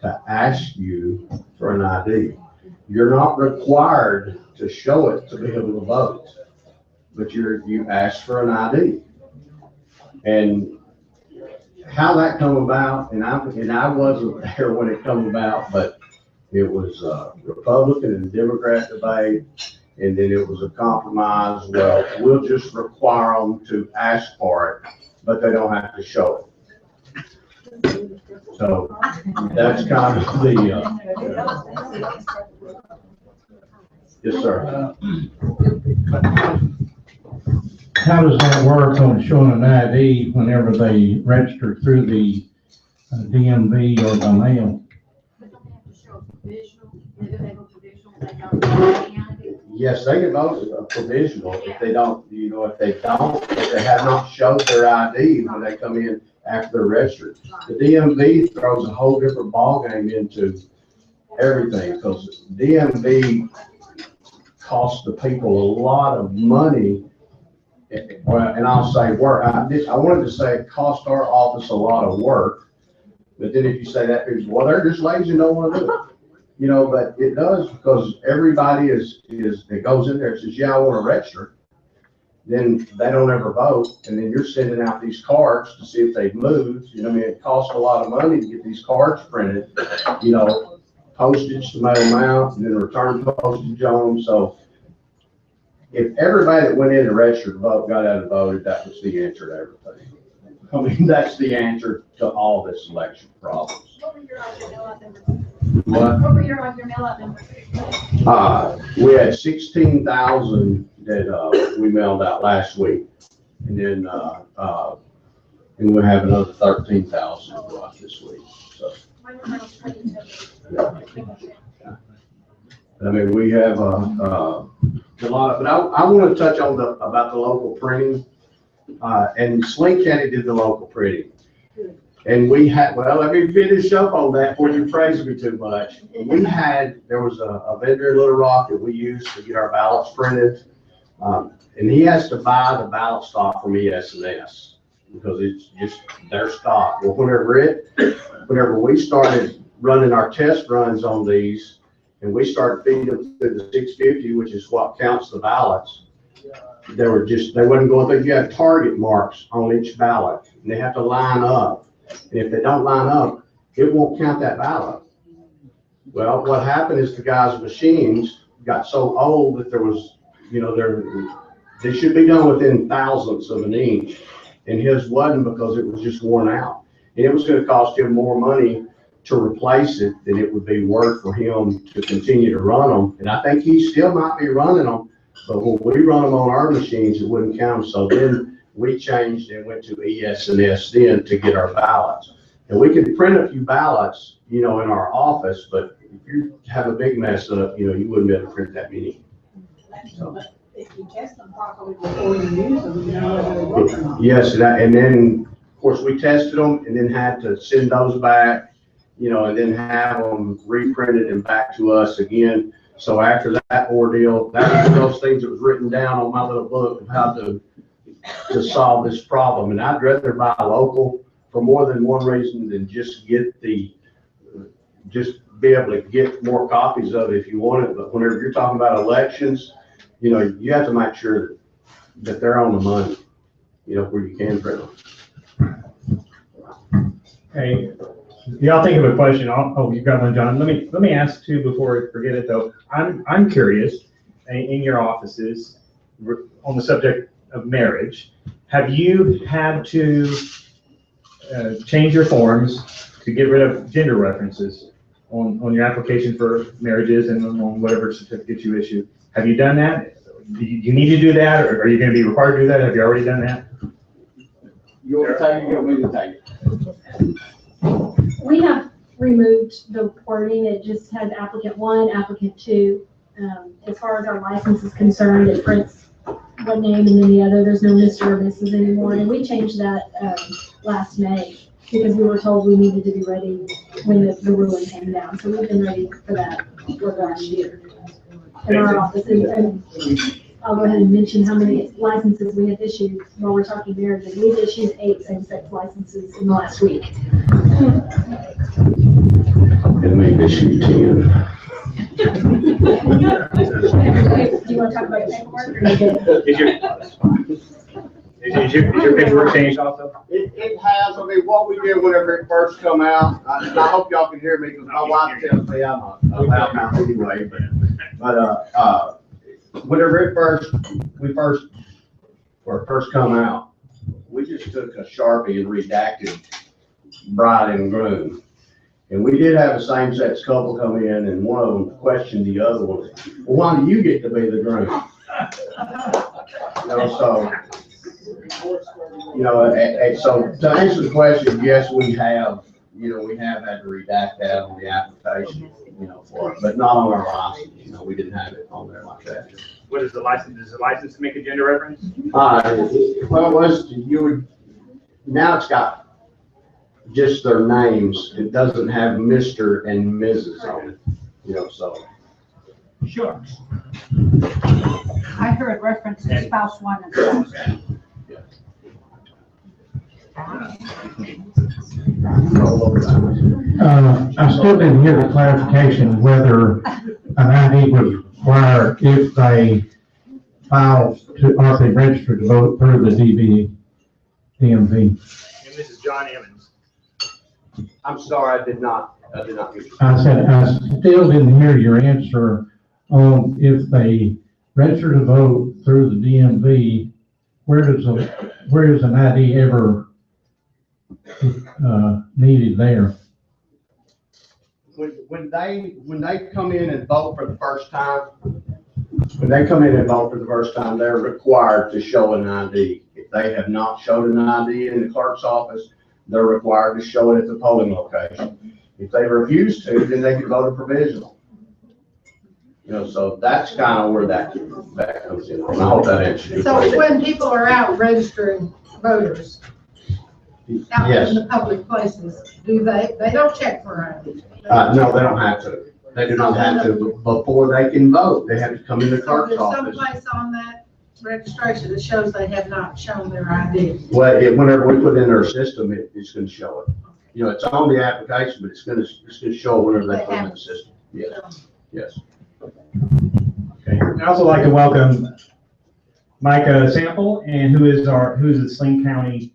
Speaker 1: to ask you for an ID. You're not required to show it to be able to vote, but you ask for an ID. And how that come about, and I wasn't there when it come about, but it was a Republican and Democrat debate, and then it was a compromise. Well, we'll just require them to ask for it, but they don't have to show it. So that's kind of the, yes, sir.
Speaker 10: How does that work on showing an ID whenever they register through the DMV or the mail?
Speaker 1: Yes, they can vote provisional if they don't, if they have not showed their ID when they come in after they're registered. The DMV throws a whole different ballgame into everything, because DMV costs the people a lot of money. And I'll say work. I wanted to say it cost our office a lot of work, but then if you say that, people, well, they're just lazy and don't want to do it. But it does, because everybody that goes in there and says, yeah, I want to register. Then they don't ever vote, and then you're sending out these cards to see if they've moved. It costs a lot of money to get these cards printed, postage to mail them out, and then return postage on them. So if everybody that went in and registered to vote got out and voted, that was the answer to everything. That's the answer to all this election problems.
Speaker 4: What were your mail-out numbers?
Speaker 1: What?
Speaker 4: What were your mail-out numbers?
Speaker 1: We had 16,000 that we mailed out last week, and then and we'll have another 13,000 go out this week. So, we have a lot of, but I want to touch on about the local printing. And Sling County did the local printing. And we had, well, let me finish up on that before you praise me too much. There was a vendor in Little Rock that we used to get our ballots printed. And he has to buy the ballot stock from ES&S because it's just their stock. Well, whenever we started running our test runs on these, and we started feeding them through the 650, which is what counts the ballots, they wasn't going through. You have target marks on each ballot, and they have to line up. And if they don't line up, it won't count that ballot. Well, what happened is the guys' machines got so old that there was, they should be done within thousandths of an inch. And his wasn't, because it was just worn out. And it was going to cost him more money to replace it than it would be worth for him to continue to run them. And I think he still might be running them, but when we run them on our machines, it wouldn't count. So then we changed and went to ES&S then to get our ballots. And we can print a few ballots, in our office, but if you have a big mess up, you wouldn't be able to print that many. So.
Speaker 11: If you test them properly before you use them, you know whether they work or not.
Speaker 1: Yes, and then, of course, we tested them and then had to send those back, and then have them reprinted and back to us again. So after that ordeal, that was one of those things that was written down on my little book of how to solve this problem. And I'd rather buy local for more than one reason than just be able to get more copies of it if you want it. But whenever you're talking about elections, you know, you have to make sure that they're on the money, you know, where you can print them.
Speaker 3: Hey, y'all think of a question. Oh, you've got one, John. Let me ask too before I forget it though. I'm curious, in your offices, on the subject of marriage, have you had to change your forms to get rid of gender references on your application for marriages and on whatever certificates you issue? Have you done that? Do you need to do that, or are you going to be required to do that? Have you already done that?
Speaker 1: You want to take it, you want me to take it?
Speaker 4: We have removed the wording. It just has applicant 1, applicant 2. As far as our license is concerned, it prints one name and then the other. There's no Mr. or Mrs. anymore. And we changed that last May because we were told we needed to be ready when the ruling came down. So we've been ready for that for the last year in our office. And I'll go ahead and mention how many licenses we have issued while we're talking marriages. We've issued 8 same-sex licenses in the last week.
Speaker 1: And maybe issue 10.
Speaker 4: Do you want to talk about paperwork or you good?
Speaker 3: Is your paperwork changed also?
Speaker 1: It has. I mean, what we did whenever it first come out, and I hope y'all can hear me because my wife tells me I'm a loudmouth anyway, but whenever we first come out, we just took a Sharpie and redacted bride and groom. And we did have a same-sex couple come in, and one of them questioned the other one. Well, why do you get to be the groom? You know, so, you know, and so to answer the question, yes, we have had to redact that on the application, you know, for it, but not on our license. You know, we didn't have it on there like that.
Speaker 3: What is the license? Does the license make a gender reference?
Speaker 1: Well, it was, now it's got just their names. It doesn't have Mr. and Mrs. on it, you know, so.
Speaker 6: Sure.
Speaker 13: I heard reference to spouse 1 and spouse 2.
Speaker 10: I still didn't hear the clarification whether an ID was required if they filed to, or if they registered to vote through the DMV.
Speaker 3: And this is John Emmons.
Speaker 1: I'm sorry, I did not hear you.
Speaker 10: I said, I still didn't hear your answer on if they register to vote through the DMV, where is an ID ever needed there?
Speaker 1: When they come in and vote for the first time, they're required to show an ID. If they have not showed an ID in the clerk's office, they're required to show it at the polling location. If they refuse to, then they can vote a provisional. You know, so that's kind of where that comes in. And I hope that answers your
Speaker 9: So
Speaker 1: question.
Speaker 9: when people are out registering voters, out
Speaker 1: Yes.
Speaker 9: in the public places, they don't check for ID?
Speaker 1: No, they don't have to. They do not have to. Before they can vote, they have to come in the
Speaker 9: So
Speaker 1: clerk's
Speaker 9: there's
Speaker 1: office.
Speaker 9: someplace on that registration that shows they have not shown their ID.
Speaker 1: Well, whenever we put it in our system, it's gonna show it. You know, it's on the application, but it's gonna show it whenever they put it in the system. Yes, yes.
Speaker 3: Okay. I'd also like to welcome Micah Sample, and who is the Sling County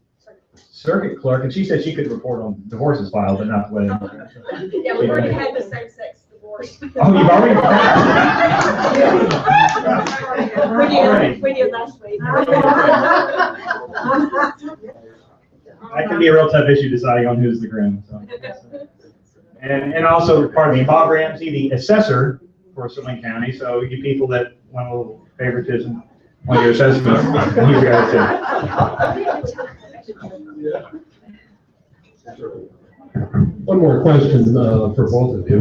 Speaker 3: Circuit Clerk, and she said she could report on divorces filed, but not the wedding.
Speaker 14: Yeah, we've already had the same-sex divorce.
Speaker 3: Oh, you've already?
Speaker 14: We did last week.
Speaker 3: That can be a real tough issue deciding on who's the groom, so. And also, pardon me, Bob Ramsey, the assessor for Sling County, so you people that want a little favoritism on your assessment, he's got it too.
Speaker 12: One more question for both of you.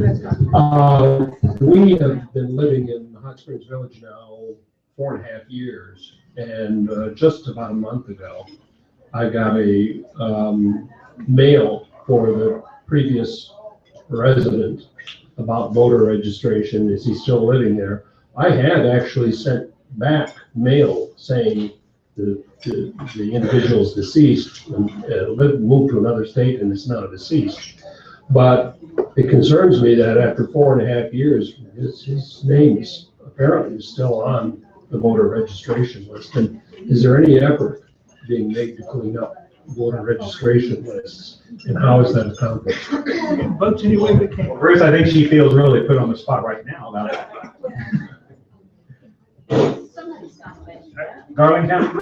Speaker 12: We have been living in Hot Springs Village now 4.5 years, and just about a month ago, I got a mail for the previous resident about voter registration. Is he still living there? I had actually sent back mail saying the individual's deceased and moved to another state and is now deceased. But it concerns me that after 4.5 years, his name is apparently still on the voter registration list. And is there any effort being made to clean up voter registration lists? And how is that accomplished?
Speaker 6: Votes any way we can.
Speaker 3: Bruce, I think she feels really put on the spot right now about it. Garland County?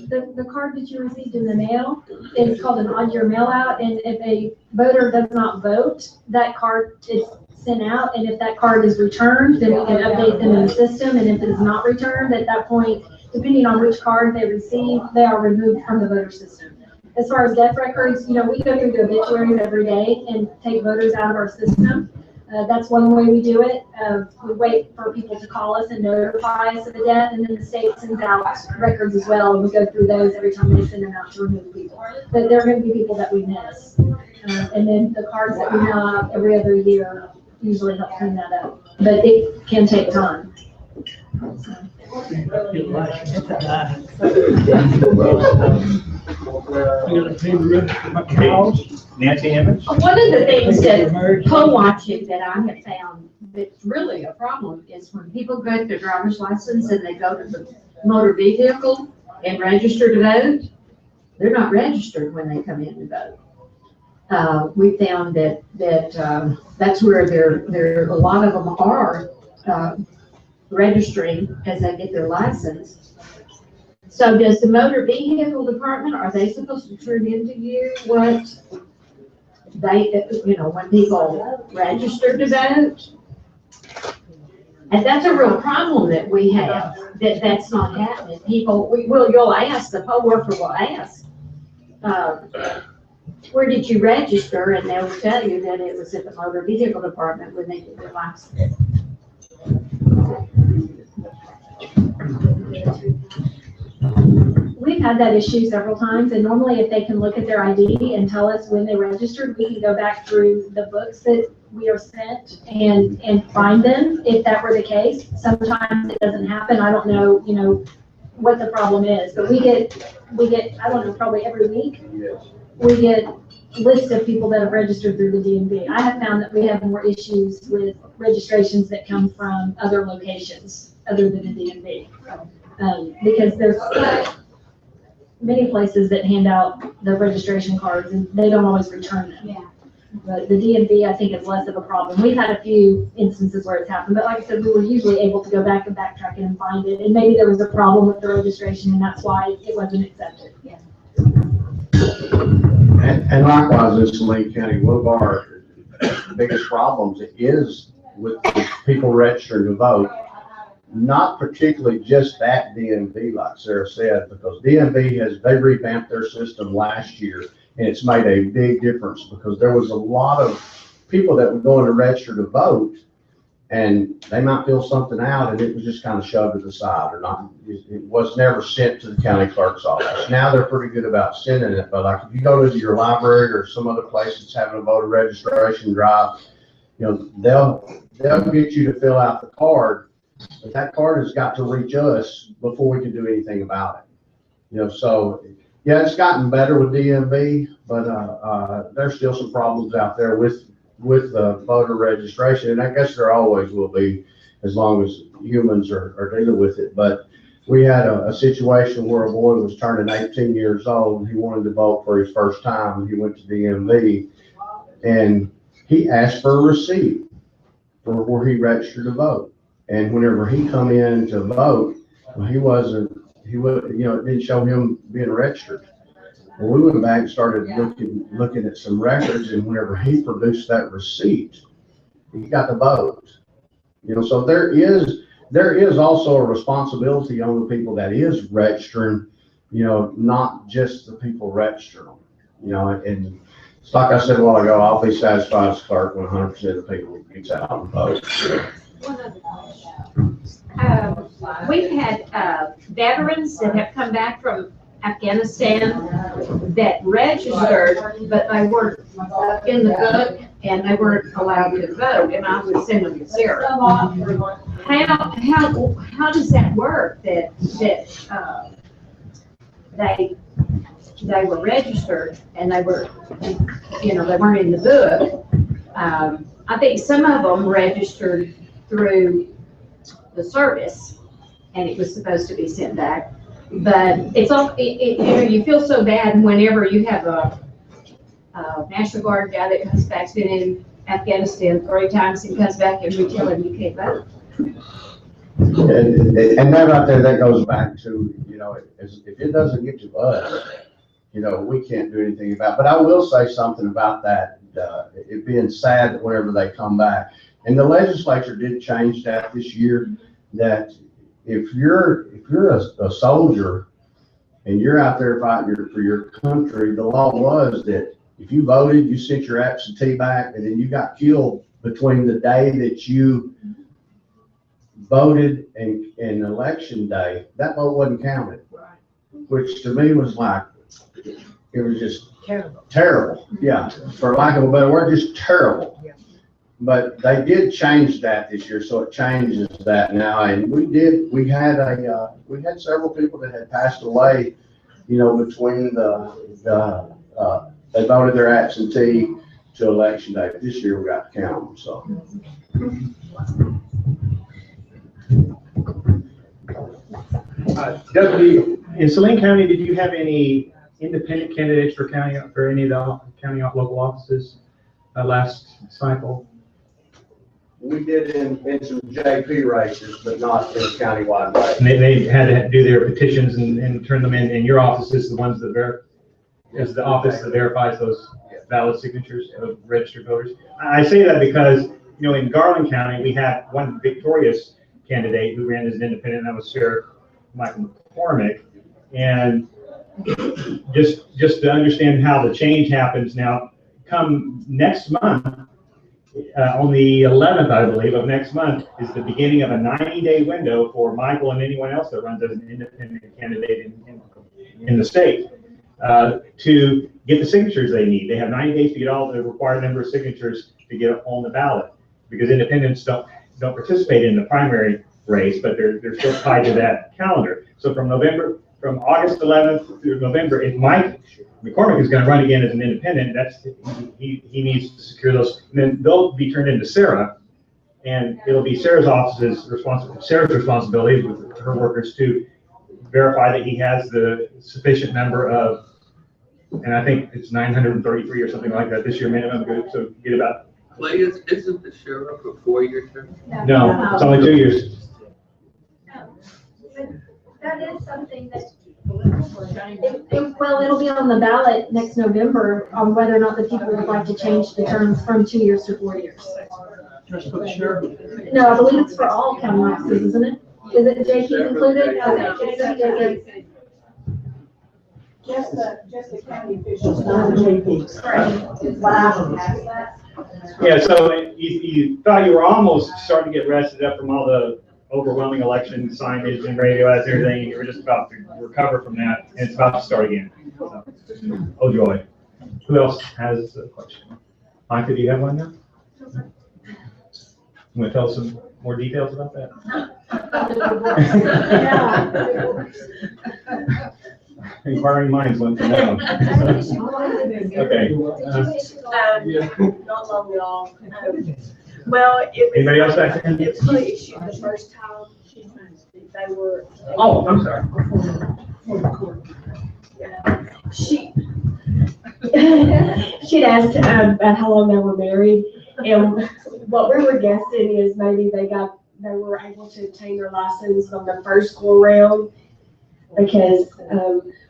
Speaker 4: The card that you received in the mail is called an odd year mail out, and if a voter does not vote, that card is sent out, and if that card is returned, then we can update them in the system, and if it is not returned, at that point, depending on which card they receive, they are removed from the voter system. As far as death records, we go through the obituaries every day and take voters out of our system. That's one way we do it. We wait for people to call us and notify us of a death, and then the state sends out records as well, and we go through those every time they send them out to remove people. But there are going to be people that we miss. And then the cards that we mail out every other year usually help clean that up. But it can take time.
Speaker 3: Nancy Emmons?
Speaker 7: One of the things that poll watching that I have found that's really a problem is when people get their driver's license and they go to the motor vehicle and register to vote, they're not registered when they come in to vote. We found that that's where a lot of them are registering as they get their license. So does the motor vehicle department, are they supposed to turn into you what they, when people register to vote? And that's a real problem that we have, that's not happening. People, you'll ask, the poll worker will ask, where did you register? And they'll tell you that it was at the motor vehicle department when they get their license.
Speaker 4: We've had that issue several times, and normally if they can look at their ID and tell us when they registered, we can go back through the books that we are sent and find them if that were the case. Sometimes it doesn't happen. I don't know, what the problem is, but we get, I don't know, probably every week, we get lists of people that have registered through the DMV. I have found that we have more issues with registrations that come from other locations other than the DMV. Because there's many places that hand out the registration cards and they don't always return them.
Speaker 13: Yeah.
Speaker 4: But the DMV, I think, is less of a problem. We've had a few instances where it's happened, but like I said, we were usually able to go back and backtrack it and find it. And maybe there was a problem with the registration and that's why it wasn't accepted.
Speaker 13: Yeah.
Speaker 1: And likewise, in Saline County, one of our biggest problems is with people registering to vote. Not particularly just that DMV, like Sarah said, because DMV they revamped their system last year, and it's made a big difference because there was a lot of people that were going to register to vote, and they might fill something out, and it was just kind of shoved to the side or not. It was never sent to the county clerk's office. Now they're pretty good about sending it, but like if you go to your library or some other place that's having a voter registration drive, they'll get you to fill out the card. But that card has got to reach us before we can do anything about it. So yeah, it's gotten better with DMV, but there's still some problems out there with voter registration, and I guess there always will be as long as humans are dealing with it. But we had a situation where a boy was turning 18 years old, and he wanted to vote for his first time, and he went to DMV, and he asked for a receipt for where he registered to vote. And whenever he come in to vote, it didn't show him being registered. Well, we went back and started looking at some records, and whenever he produced that receipt, he got the vote. So there is also a responsibility on the people that is registering, not just the people registering, and it's like I said a while ago, I'll be satisfied as clerk when 100% of the people gets out and vote.
Speaker 7: We've had veterans that have come back from Afghanistan that registered, but they weren't in the book and they weren't allowed to vote, and I would send them to Sarah. How does that work? That they were registered and they were, they weren't in the book. I think some of them registered through the service, and it was supposed to be sent back. But it's all, you know, you feel so bad whenever you have a National Guard guy that comes back, has been in Afghanistan 3 times, and comes back and we tell him you can't vote.
Speaker 1: And that right there, that goes back to, you know, if it doesn't get to us, you know, we can't do anything about it. But I will say something about that, it being sad that whenever they come back. And the legislature did change that this year, that if you're a soldier and you're out there fighting for your country, the law was that if you voted, you sent your absentee back, and then you got killed between the day that you voted and election day, that vote wasn't counted. Which to me was like, it was just terrible. Yeah, for lack of a better word, just terrible. But they did change that this year, so it changes that now. And we had several people that had passed away, you know, between they voted their absentee to election day. But this year we got to count them, so.
Speaker 3: Doug, in Saline County, did you have any independent candidates for any of the county local offices last cycle?
Speaker 1: We did in some JP races, but not in countywide races.
Speaker 3: And they had to do their petitions and turn them in, and your office is the ones that is the office that verifies those valid signatures of registered voters. I say that because, you know, in Garland County, we had one victorious candidate who ran as an independent, and that was Sheriff Michael McCormick. And just to understand how the change happens now, come next month, on the 11th, I believe, of next month is the beginning of a 90-day window for Michael and anyone else that runs as an independent candidate in the state to get the signatures they need. They have 90 days to get all the required number of signatures to get on the ballot, because independents don't participate in the primary race, but they're still tied to that calendar. So from August 11th through November, if Mike McCormick is going to run again as an independent, he needs to secure those. And then they'll be turned into Sarah, and it'll be Sarah's responsibility with her workers to verify that he has the sufficient number of, and I think it's 933 or something like that this year minimum, so get about.
Speaker 8: Clay, isn't the sheriff a 4-year term?
Speaker 3: No, it's only 2 years.
Speaker 4: That is something that, well, it'll be on the ballot next November on whether or not the people would like to change the terms from 2 years to 4 years.
Speaker 6: Just for the sheriff?
Speaker 4: No, I believe it's for all county offices, isn't it? Is it JP included? Okay.
Speaker 9: Just the county officials, not the JPs.
Speaker 3: Yeah, so you thought you were almost starting to get rested up from all the overwhelming election signage and radio ads and everything, and you were just about to recover from that, and it's about to start again. So, oh joy. Who else has a question? Micah, do you have one now? You want to tell us some more details about that? Inquiring minds want to know. Okay.
Speaker 14: Not long at all. Well, it was.
Speaker 3: Anybody else back there?
Speaker 14: It was really issued the first time they were.
Speaker 3: Oh, I'm sorry.
Speaker 4: She'd asked about how long they were married, and what we were guessing is maybe they were able to obtain their license on the first go round, because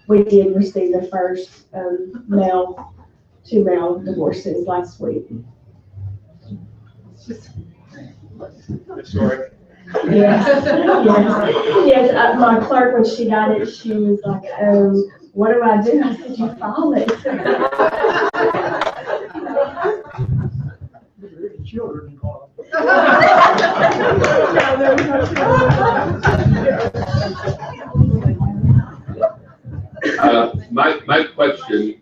Speaker 4: we did receive the first two male divorces last week.
Speaker 3: Historic.
Speaker 4: Yes, yes. My clerk, when she got it, she was like, what do I do? I said, you file it.
Speaker 6: Children involved.
Speaker 8: My question,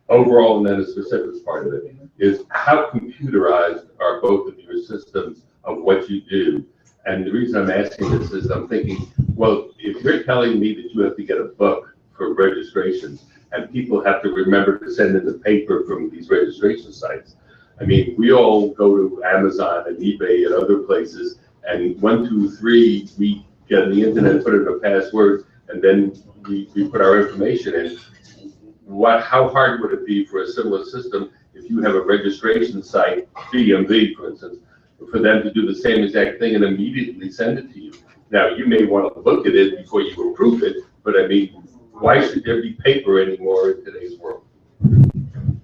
Speaker 8: overall, and then a specific part of it, is how computerized are both of your systems of what you do? And the reason I'm asking this is I'm thinking, well, if you're telling me that you have to get a book for registrations and people have to remember to send in the paper from these registration sites, I mean, we all go to Amazon and eBay and other places and 1, 2, 3, we get on the internet, put in a password, and then we put our information in. How hard would it be for a similar system if you have a registration site, DMV, for instance, for them to do the same exact thing and immediately send it to you? Now, you may want to look at it before you approve it, but I mean, why should there be paper anymore in today's world?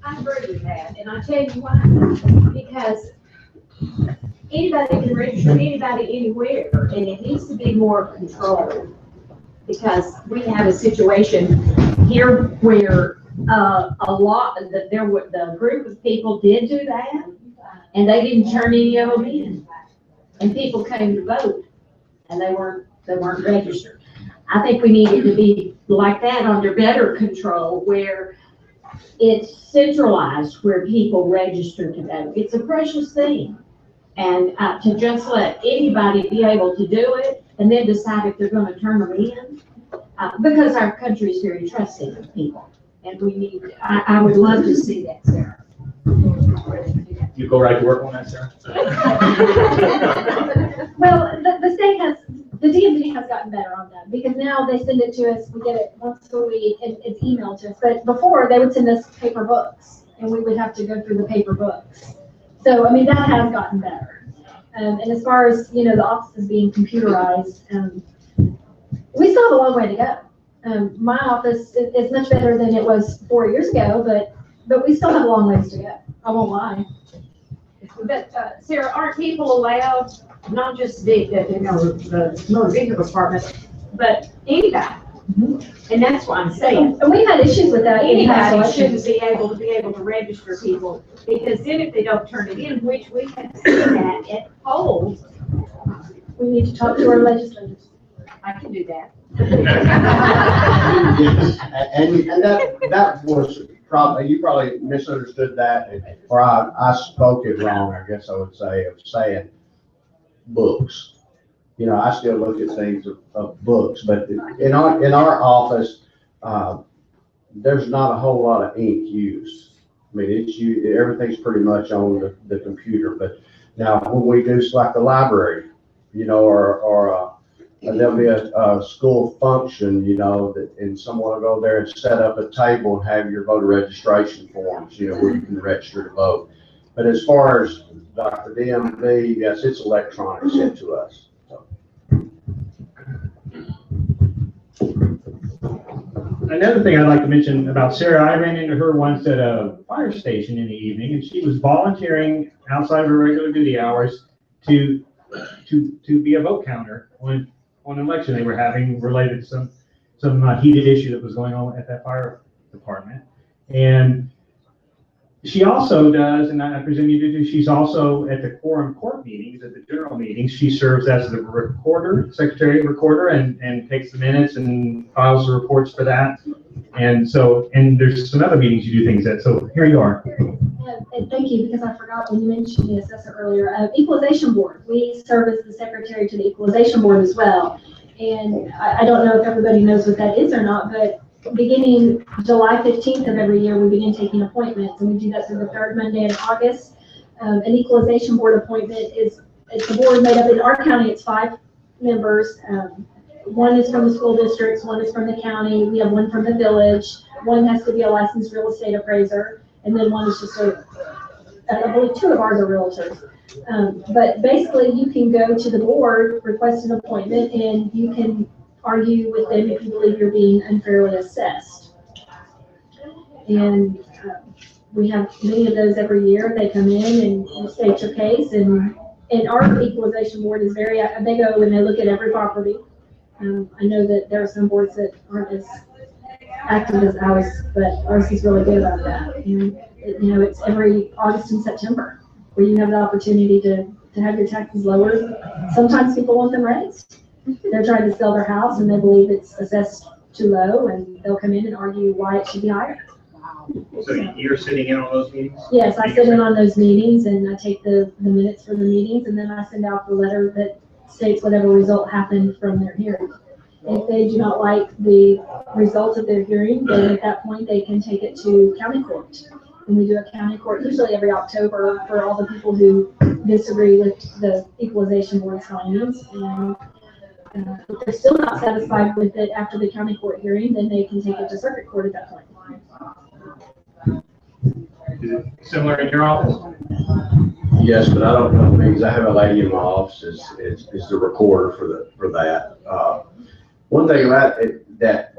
Speaker 7: I agree with that, and I'll tell you why. Because anybody can register anybody anywhere, and it needs to be more controlled. Because we have a situation here where the group of people did do that, and they didn't turn any of them in. And people came to vote, and they weren't registered. I think we need it to be like that, under better control, where it's centralized, where people register to vote. It's a precious thing. And to just let anybody be able to do it and then decide if they're going to turn them in, because our country is very trusting of people. And I would love to see that, Sarah.
Speaker 3: You go right to work on that, Sarah?
Speaker 4: Well, the DMV has gotten better on that, because now they send it to us, we get it once a week, and it's emailed to us. But before, they would send us paper books, and we would have to go through the paper books. So, I mean, that has gotten better. And as far as, the offices being computerized, we still have a long way to go. My office is much better than it was 4 years ago, but we still have a long ways to go. I won't lie.
Speaker 7: But, Sarah, aren't people allowed, not just the motor vehicle department, but anybody? And that's what I'm saying.
Speaker 4: And we've had issues with that.
Speaker 7: Anybody shouldn't be able to register people, because then if they don't turn it in, which we have seen that at polls,
Speaker 4: we need to talk to our legislators.
Speaker 7: I can do that.
Speaker 1: And that was probably, you probably misunderstood that, or I spoke it wrong, I guess I would say, of saying books. I still look at things of books, but in our office, there's not a whole lot of ink used. I mean, everything's pretty much on the computer. But now when we do like the library, or there'll be a school function, and someone will go there and set up a table and have your voter registration forms, where you can register to vote. But as far as like the DMV, yes, it's electronic sent to us.
Speaker 3: Another thing I'd like to mention about Sarah, I ran into her once at a fire station in the evening, and she was volunteering outside of her regular duty hours to be a vote counter on an election they were having related to some heated issue that was going on at that fire department. And she also does, and I presume you do, she's also at the quorum court meetings, at the general meetings. She serves as the secretary recorder, and takes the minutes and files the reports for that. And there's some other meetings you do things at. So here you are.
Speaker 4: And thank you, because I forgot when you mentioned the assessor earlier. Equalization board, we serve as the secretary to the equalization board as well. And I don't know if everybody knows what that is or not, but beginning July 15th of every year, we begin taking appointments, and we do that through the third Monday in August. An equalization board appointment it's a board made up in our county. It's 5 members. One is from the school districts, one is from the county. We have one from the village. One has to be a licensed real estate appraiser, and then one is just I believe 2 of ours are realtors. But basically, you can go to the board, request an appointment, and you can argue with them if you believe you're being unfairly assessed. And we have many of those every year. They come in and you state your case, and our equalization board is they go and they look at every property. I know that there are some boards that aren't as active as ours, but ours is really good about that. And it's every August and September where you have the opportunity to have your taxes lowered. Sometimes people want them raised. They're trying to sell their house and they believe it's assessed too low, and they'll come in and argue why it should be higher.
Speaker 3: So you're sitting in on those meetings?
Speaker 4: Yes, I sit in on those meetings, and I take the minutes for the meetings, and then I send out the letter that states whatever result happened from their hearing. If they do not like the results of their hearing, then at that point they can take it to county court. And we do a county court usually every October for all the people who disagree with the equalization board's findings. And if they're still not satisfied with it after the county court hearing, then they can take it to circuit court at that point.
Speaker 3: Is it similar in your office?
Speaker 1: Yes, but I don't know, because I have a lady in my office is the recorder for that. One thing about it, that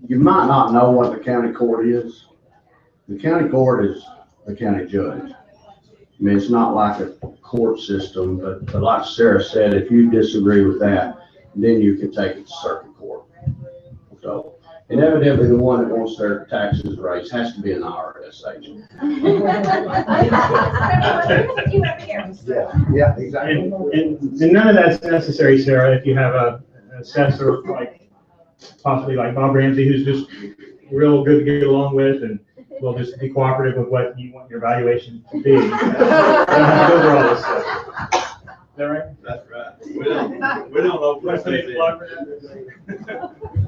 Speaker 1: you might not know what the county court is. The county court is the county judge. I mean, it's not like a court system, but like Sarah said, if you disagree with that, then you can take it to circuit court. So, and evidently the one that wants their taxes raised has to be an IRS agent. Yeah, exactly.
Speaker 3: And none of that's necessary, Sarah, if you have a assessor like, possibly like Bob Ramsey, who's just real good to get along with and will just be cooperative with what you want your valuation to be. You don't have to go over all this stuff. Is that right?
Speaker 15: That's right. We don't over-assess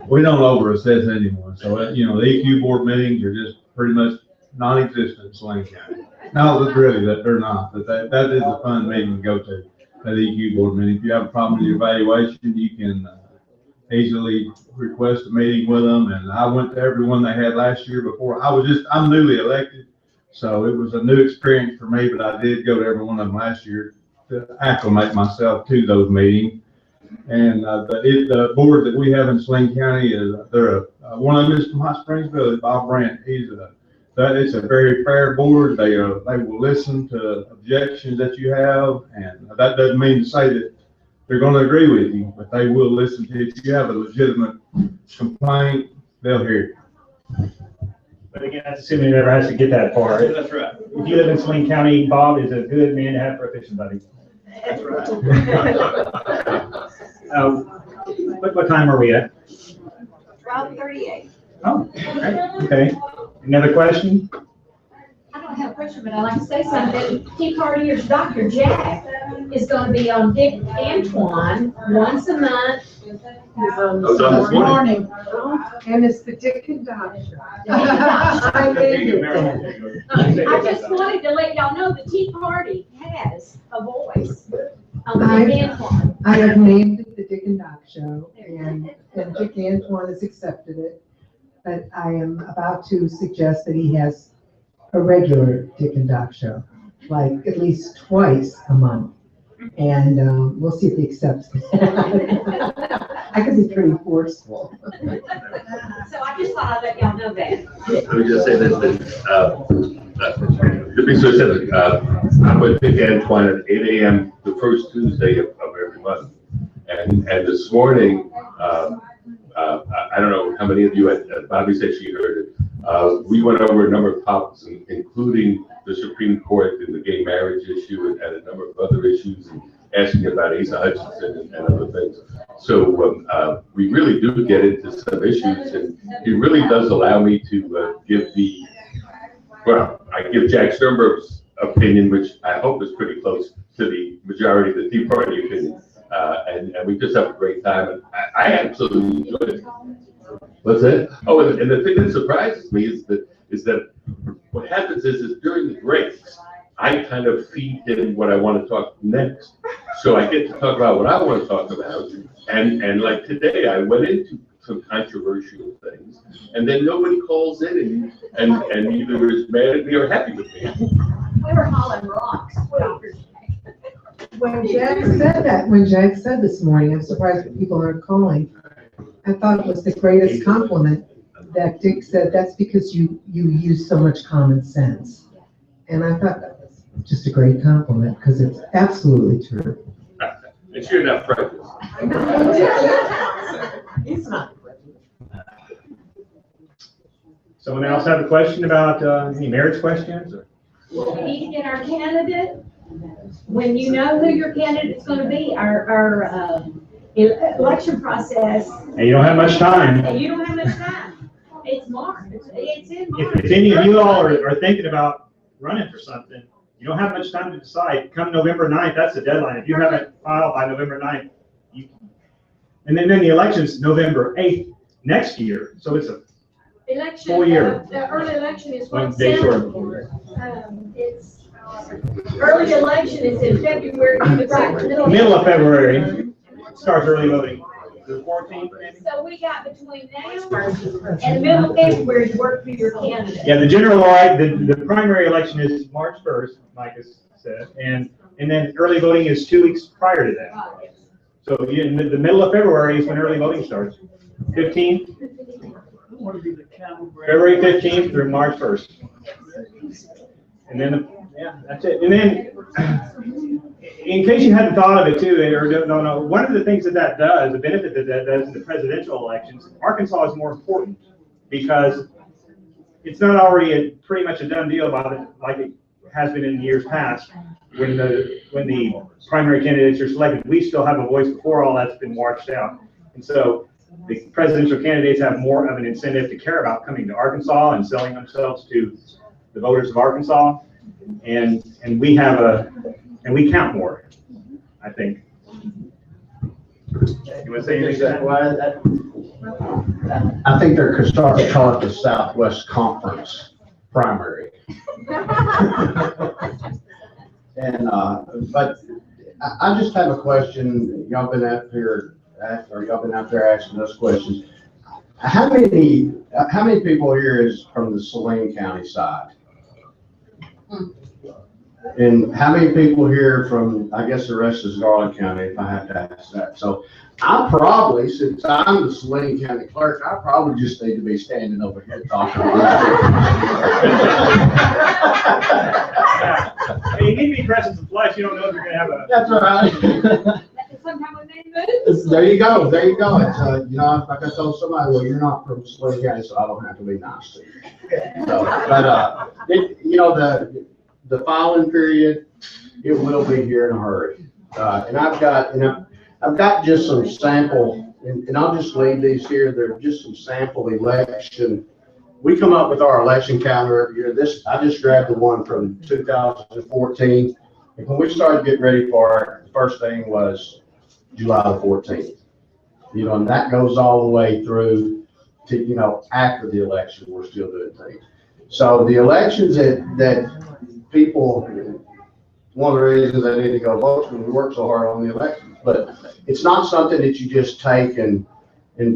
Speaker 16: We don't over-assess anyone, so, the EQ board meetings are just pretty much non-existent in Swain County. No, that's really, that they're not, but that is a fun meeting to go to, that EQ board meeting. If you have a problem with your evaluation, you can easily request a meeting with them, and I went to every one they had last year before. I'm newly elected, so it was a new experience for me, but I did go to every one of them last year to acclimate myself to those meetings. And the board that we have in Swain County is one of them is from Hot Springs Village, Bob Brandt. It's a very fair board. They will listen to objections that you have, and that doesn't mean to say that they're going to agree with you, but they will listen to it. If you have a legitimate complaint, they'll hear it.
Speaker 3: But again, that's assuming it never has to get that far.
Speaker 15: That's right.
Speaker 3: If you live in Swain County, Bob is a good man to have for a fishing buddy.
Speaker 15: That's right.
Speaker 3: What time are we at?
Speaker 13: 12:38.
Speaker 3: Oh, okay. Another question?
Speaker 7: I don't have a question, but I'd like to say something. Tea Partier's Dr. Jack is going to be on Dick Antoine once a month.
Speaker 8: This morning.
Speaker 9: And it's the Dick and Doc Show.
Speaker 7: I just wanted to let y'all know the Tea Party has a voice on Dick Antoine.
Speaker 9: I have named it the Dick and Doc Show, and Dick Antoine has accepted it. But I am about to suggest that he has a regular Dick and Doc Show, like at least twice a month. And we'll see if he accepts it. I could be pretty forceful.
Speaker 7: So I just thought I'd let y'all know that.
Speaker 8: Let me just say this, to be specific, I'm with Dick Antoine at 8 a.m. the first Tuesday of every month. And this morning, I don't know how many of you, Bobby said she heard it. We went over a number of topics, including the Supreme Court and the gay marriage issue and a number of other issues, and asking about Asa Hutchinson and other things. So we really do get into some issues, and he really does allow me to I give Jack Sternberg's opinion, which I hope is pretty close to the majority of the Tea Party opinion. And we just have a great time, and I absolutely enjoy it. What's that? Oh, and the thing that surprises me is that what happens is during the breaks, I kind of feed him what I want to talk next. So I get to talk about what I want to talk about. And like today, I went into some controversial things, and then nobody calls in and either is mad at me or happy with me.
Speaker 7: We were hauling rocks, Dr.
Speaker 9: When Jack said this morning, I'm surprised that people aren't calling. I thought it was the greatest compliment that Dick said, that's because you use so much common sense. And I thought that was just a great compliment, because it's absolutely true.
Speaker 8: And you're not prejudiced.
Speaker 9: He's not.
Speaker 3: Someone else have a question about any marriage questions?
Speaker 7: We need to get our candidate. When you know who your candidate's going to be, our election process.
Speaker 3: And you don't have much time.
Speaker 7: And you don't have much time. It's March. It's in March.
Speaker 3: If any of you all are thinking about running for something, you don't have much time to decide. Come November 9th, that's the deadline. If you haven't filed by November 9th, and then the election's November 8th next year. So it's a
Speaker 4: Election,
Speaker 3: full year.
Speaker 4: the early election is
Speaker 3: One
Speaker 4: what's
Speaker 3: day short.
Speaker 4: it's Early election is in February, it's right in the middle.
Speaker 3: Middle of February starts early voting. The 14th, maybe?
Speaker 4: So we got between now and the middle of February to work for your candidate.
Speaker 3: Yeah, the general, the primary election is March 1st, Mike has said, and then early voting is 2 weeks prior to that. So in the middle of February is when early voting starts. 15th, February 15th through March 1st. And then, yeah, that's it. And then, in case you hadn't thought of it too, or don't know, one of the things that does, the benefit that does in the presidential elections, Arkansas is more important because it's not already pretty much a done deal about it like it has been in years past. When the primary candidates are selected, we still have a voice before all that's been washed out. And so the presidential candidates have more of an incentive to care about coming to Arkansas and selling themselves to the voters of Arkansas. And we count more, I think. You want to say anything to that?
Speaker 1: I think they're starting to call it the Southwest Conference primary. And, but I just have a question. Y'all been out there asking us questions. How many people here is from the Saline County side? And how many people here from, I guess the rest is Garland County, if I have to ask that. So I probably, since I'm the Saline County clerk, I probably just need to be standing over here talking.
Speaker 3: You need to be present some flesh. You don't know if you're going to have a.
Speaker 1: That's all right. There you go. There you go. It's, like I told somebody, well, you're not from Saline County, so I don't have to be nice to you. So, but, the filing period, it will be here in a hurry. And I've got just some sample, and I'll just leave these here. They're just some sample election. We come up with our election calendar every year. I just grabbed the one from 2014. And when we started getting ready for it, the first thing was July the 14th. And that goes all the way through to, after the election, we're still doing things. So the elections that people, one of the reasons they need to go vote is we work so hard on the elections. But it's not something that you just take and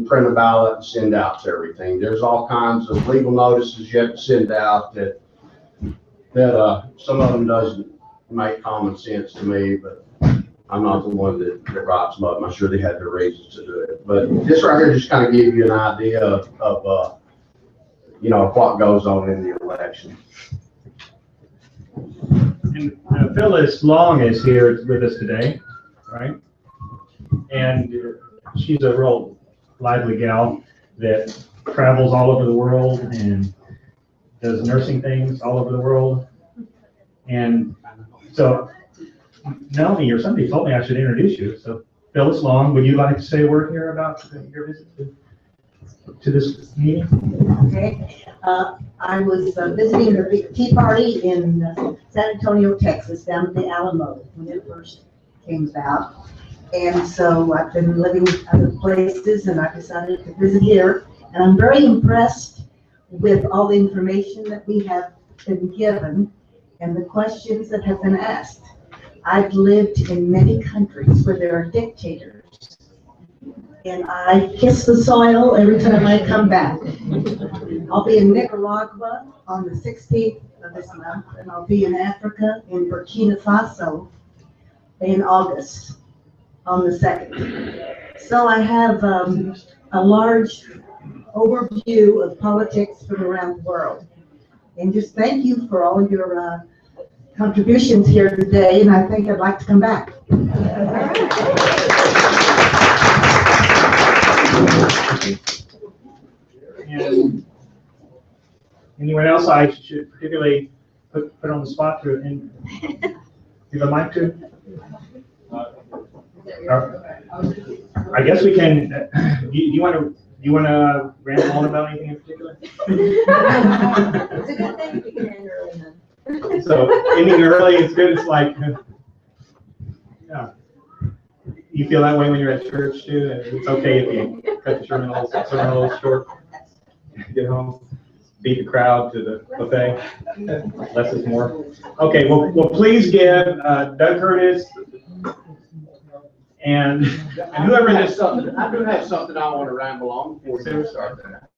Speaker 1: print a ballot and send out to everything. There's all kinds of legal notices you have to send out that some of them doesn't make common sense to me, but I'm not the one that writes them up. I'm sure they had their reasons to do it. But this right here just kind of give you an idea of what goes on in the election.
Speaker 3: And Phyllis Long is here with us today, right? And she's a real lively gal that travels all over the world and does nursing things all over the world. And so Melanie or somebody told me I should introduce you. So Phyllis Long, would you like to say a word here about your visit to this meeting?
Speaker 17: Okay. I was visiting the big tea party in San Antonio, Texas, down at the Alamo when it first came about. And so I've been living other places and I decided to visit here. And I'm very impressed with all the information that we have been given and the questions that have been asked. I've lived in many countries where there are dictators. And I kiss the soil every time I come back. I'll be in Nicaragua on the 16th of this month, and I'll be in Africa, in Burkina Faso, in August, on the 2nd. So I have a large overview of politics from around the world. And just thank you for all your contributions here today, and I think I'd like to come back.
Speaker 3: And anyone else I should particularly put on the spot to and give a mic to? I guess we can. Do you want to ramble on about anything in particular?
Speaker 17: It's a good thing if you can end early then.
Speaker 3: So ending early is good. It's like, yeah. You feel that way when you're at church too? It's okay if you cut the sermon a little short. Get home. beat the crowd to the buffet. Less is more. Okay, well, please give Doug Curtis and whoever
Speaker 1: I
Speaker 3: this.
Speaker 1: do have something I want to ramble on before we start that.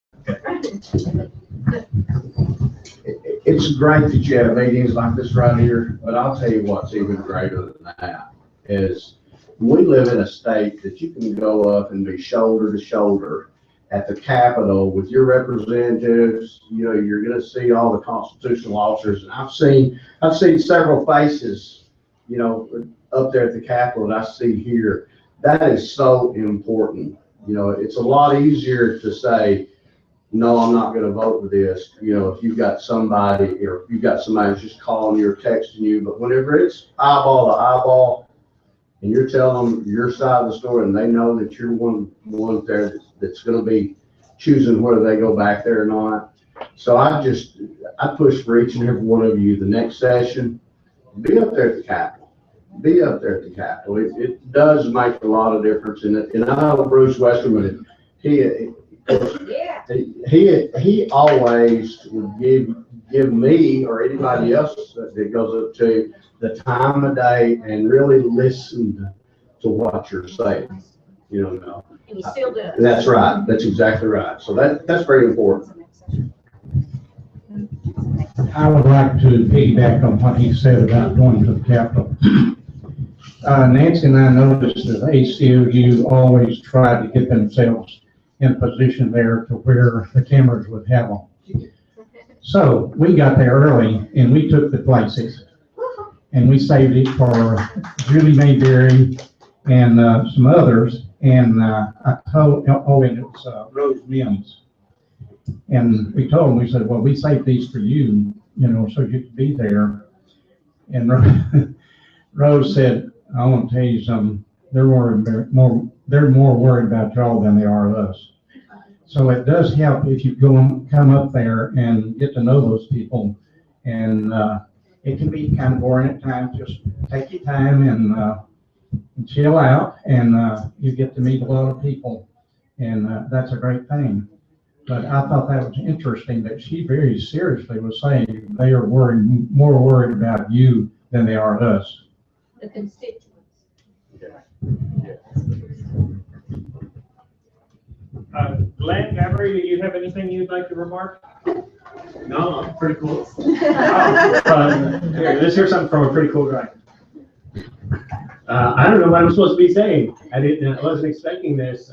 Speaker 1: It's great that you have meetings like this right here, but I'll tell you what's even greater than that is we live in a state that you can go up and be shoulder to shoulder at the Capitol with your representatives. You know, you're going to see all the constitutional officers, and I've seen several faces, you know, up there at the Capitol that I see here. That is so important. You know, it's a lot easier to say, no, I'm not going to vote for this. You know, if you've got somebody, or if you've got somebody who's just calling you or texting you, but whenever it's eyeball to eyeball, and you're telling them your side of the story, and they know that you're one there that's going to be choosing whether they go back there or not. So I push for each and every one of you, the next session, be up there at the Capitol. Be up there at the Capitol. It does make a lot of difference. And I know Bruce Westerman, he always would give me or anybody else that goes up to the time of day and really listen to what you're saying. You know.
Speaker 7: And you still do it.
Speaker 1: That's right. That's exactly right. So that's very important.
Speaker 10: I would like to piggyback on what he said about going to the Capitol. Nancy and I noticed that ACLU always tried to get themselves in a position there to where the cameras would have them. So we got there early and we took the places and we saved it for Julie Mayberry and some others. And I told, and it was Rose Mims. And we told them, we said, well, we saved these for you, you know, so you could be there. And Rose said, I want to tell you something. They're more worried about y'all than they are us. So it does help if you come up there and get to know those people. And it can be kind of boring at times. Just take your time and chill out, and you get to meet a lot of people, and that's a great thing. But I thought that was interesting that she very seriously was saying they are more worried about you than they are us.
Speaker 7: The constituents.
Speaker 3: Glenn, Gabrielle, do you have anything you'd like to remark?
Speaker 15: No, I'm pretty cool.
Speaker 3: Let's hear something from a pretty cool guy.
Speaker 18: I don't know what I'm supposed to be saying. I wasn't expecting this.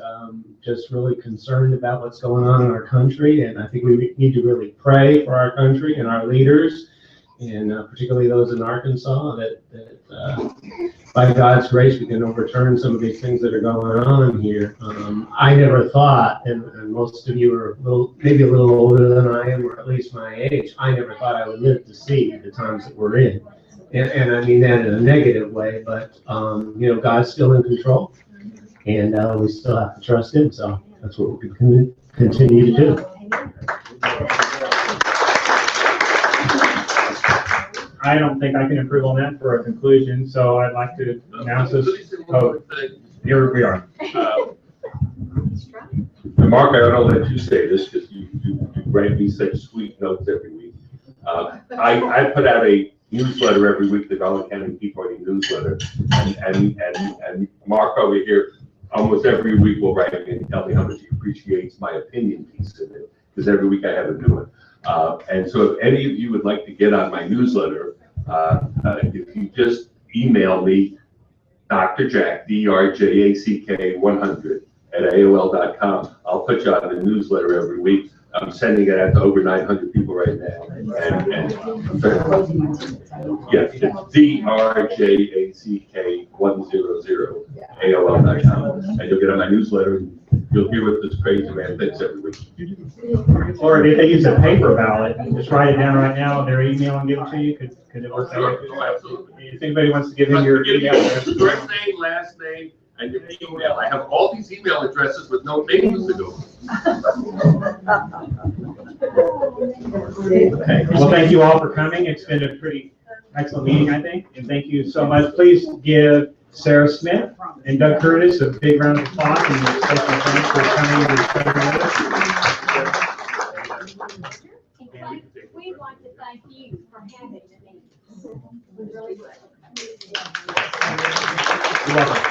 Speaker 18: Just really concerned about what's going on in our country, and I think we need to really pray for our country and our leaders, and particularly those in Arkansas, that by God's grace we can overturn some of these things that are going on here. I never thought, and most of you are maybe a little older than I am, or at least my age, I never thought I would live to see the times that we're in. And I mean that in a negative way, but, you know, God's still in control, and we still have to trust Him, so that's what we can continue to do.
Speaker 3: I don't think I can improve on that for a conclusion, so I'd like to announce this. Oh, here we are.
Speaker 8: And Mark, I don't know that you say this because you write me such sweet notes every week. I put out a newsletter every week, the Garland County Tea Party newsletter, and Mark over here almost every week will write me and tell me how much he appreciates my opinion piece in it, because every week I have a new one. And so if any of you would like to get on my newsletter, if you just email me, Dr. Jack, DRJACK 100 at AOL.com, I'll put you on the newsletter every week. I'm sending it out to over 900 people right now. And yeah, it's DRJACK 100 AOL.com. And you'll get on my newsletter and you'll hear what this crazy man thinks every week.
Speaker 3: Or if they use a paper ballot, just write it down right now, their email, and give it to you. Could it work that way?
Speaker 8: Oh, absolutely.
Speaker 3: If anybody wants to give in your email address.
Speaker 8: First name, last name, and your email. I have all these email addresses with no names to go.
Speaker 3: Okay. Well, thank you all for coming. It's been a pretty excellent meeting, I think, and thank you so much. Please give Sarah Smith and Doug Curtis a big round of applause and a special thanks for coming and sharing with us.
Speaker 14: for having me. It was really good.
Speaker 3: You're welcome.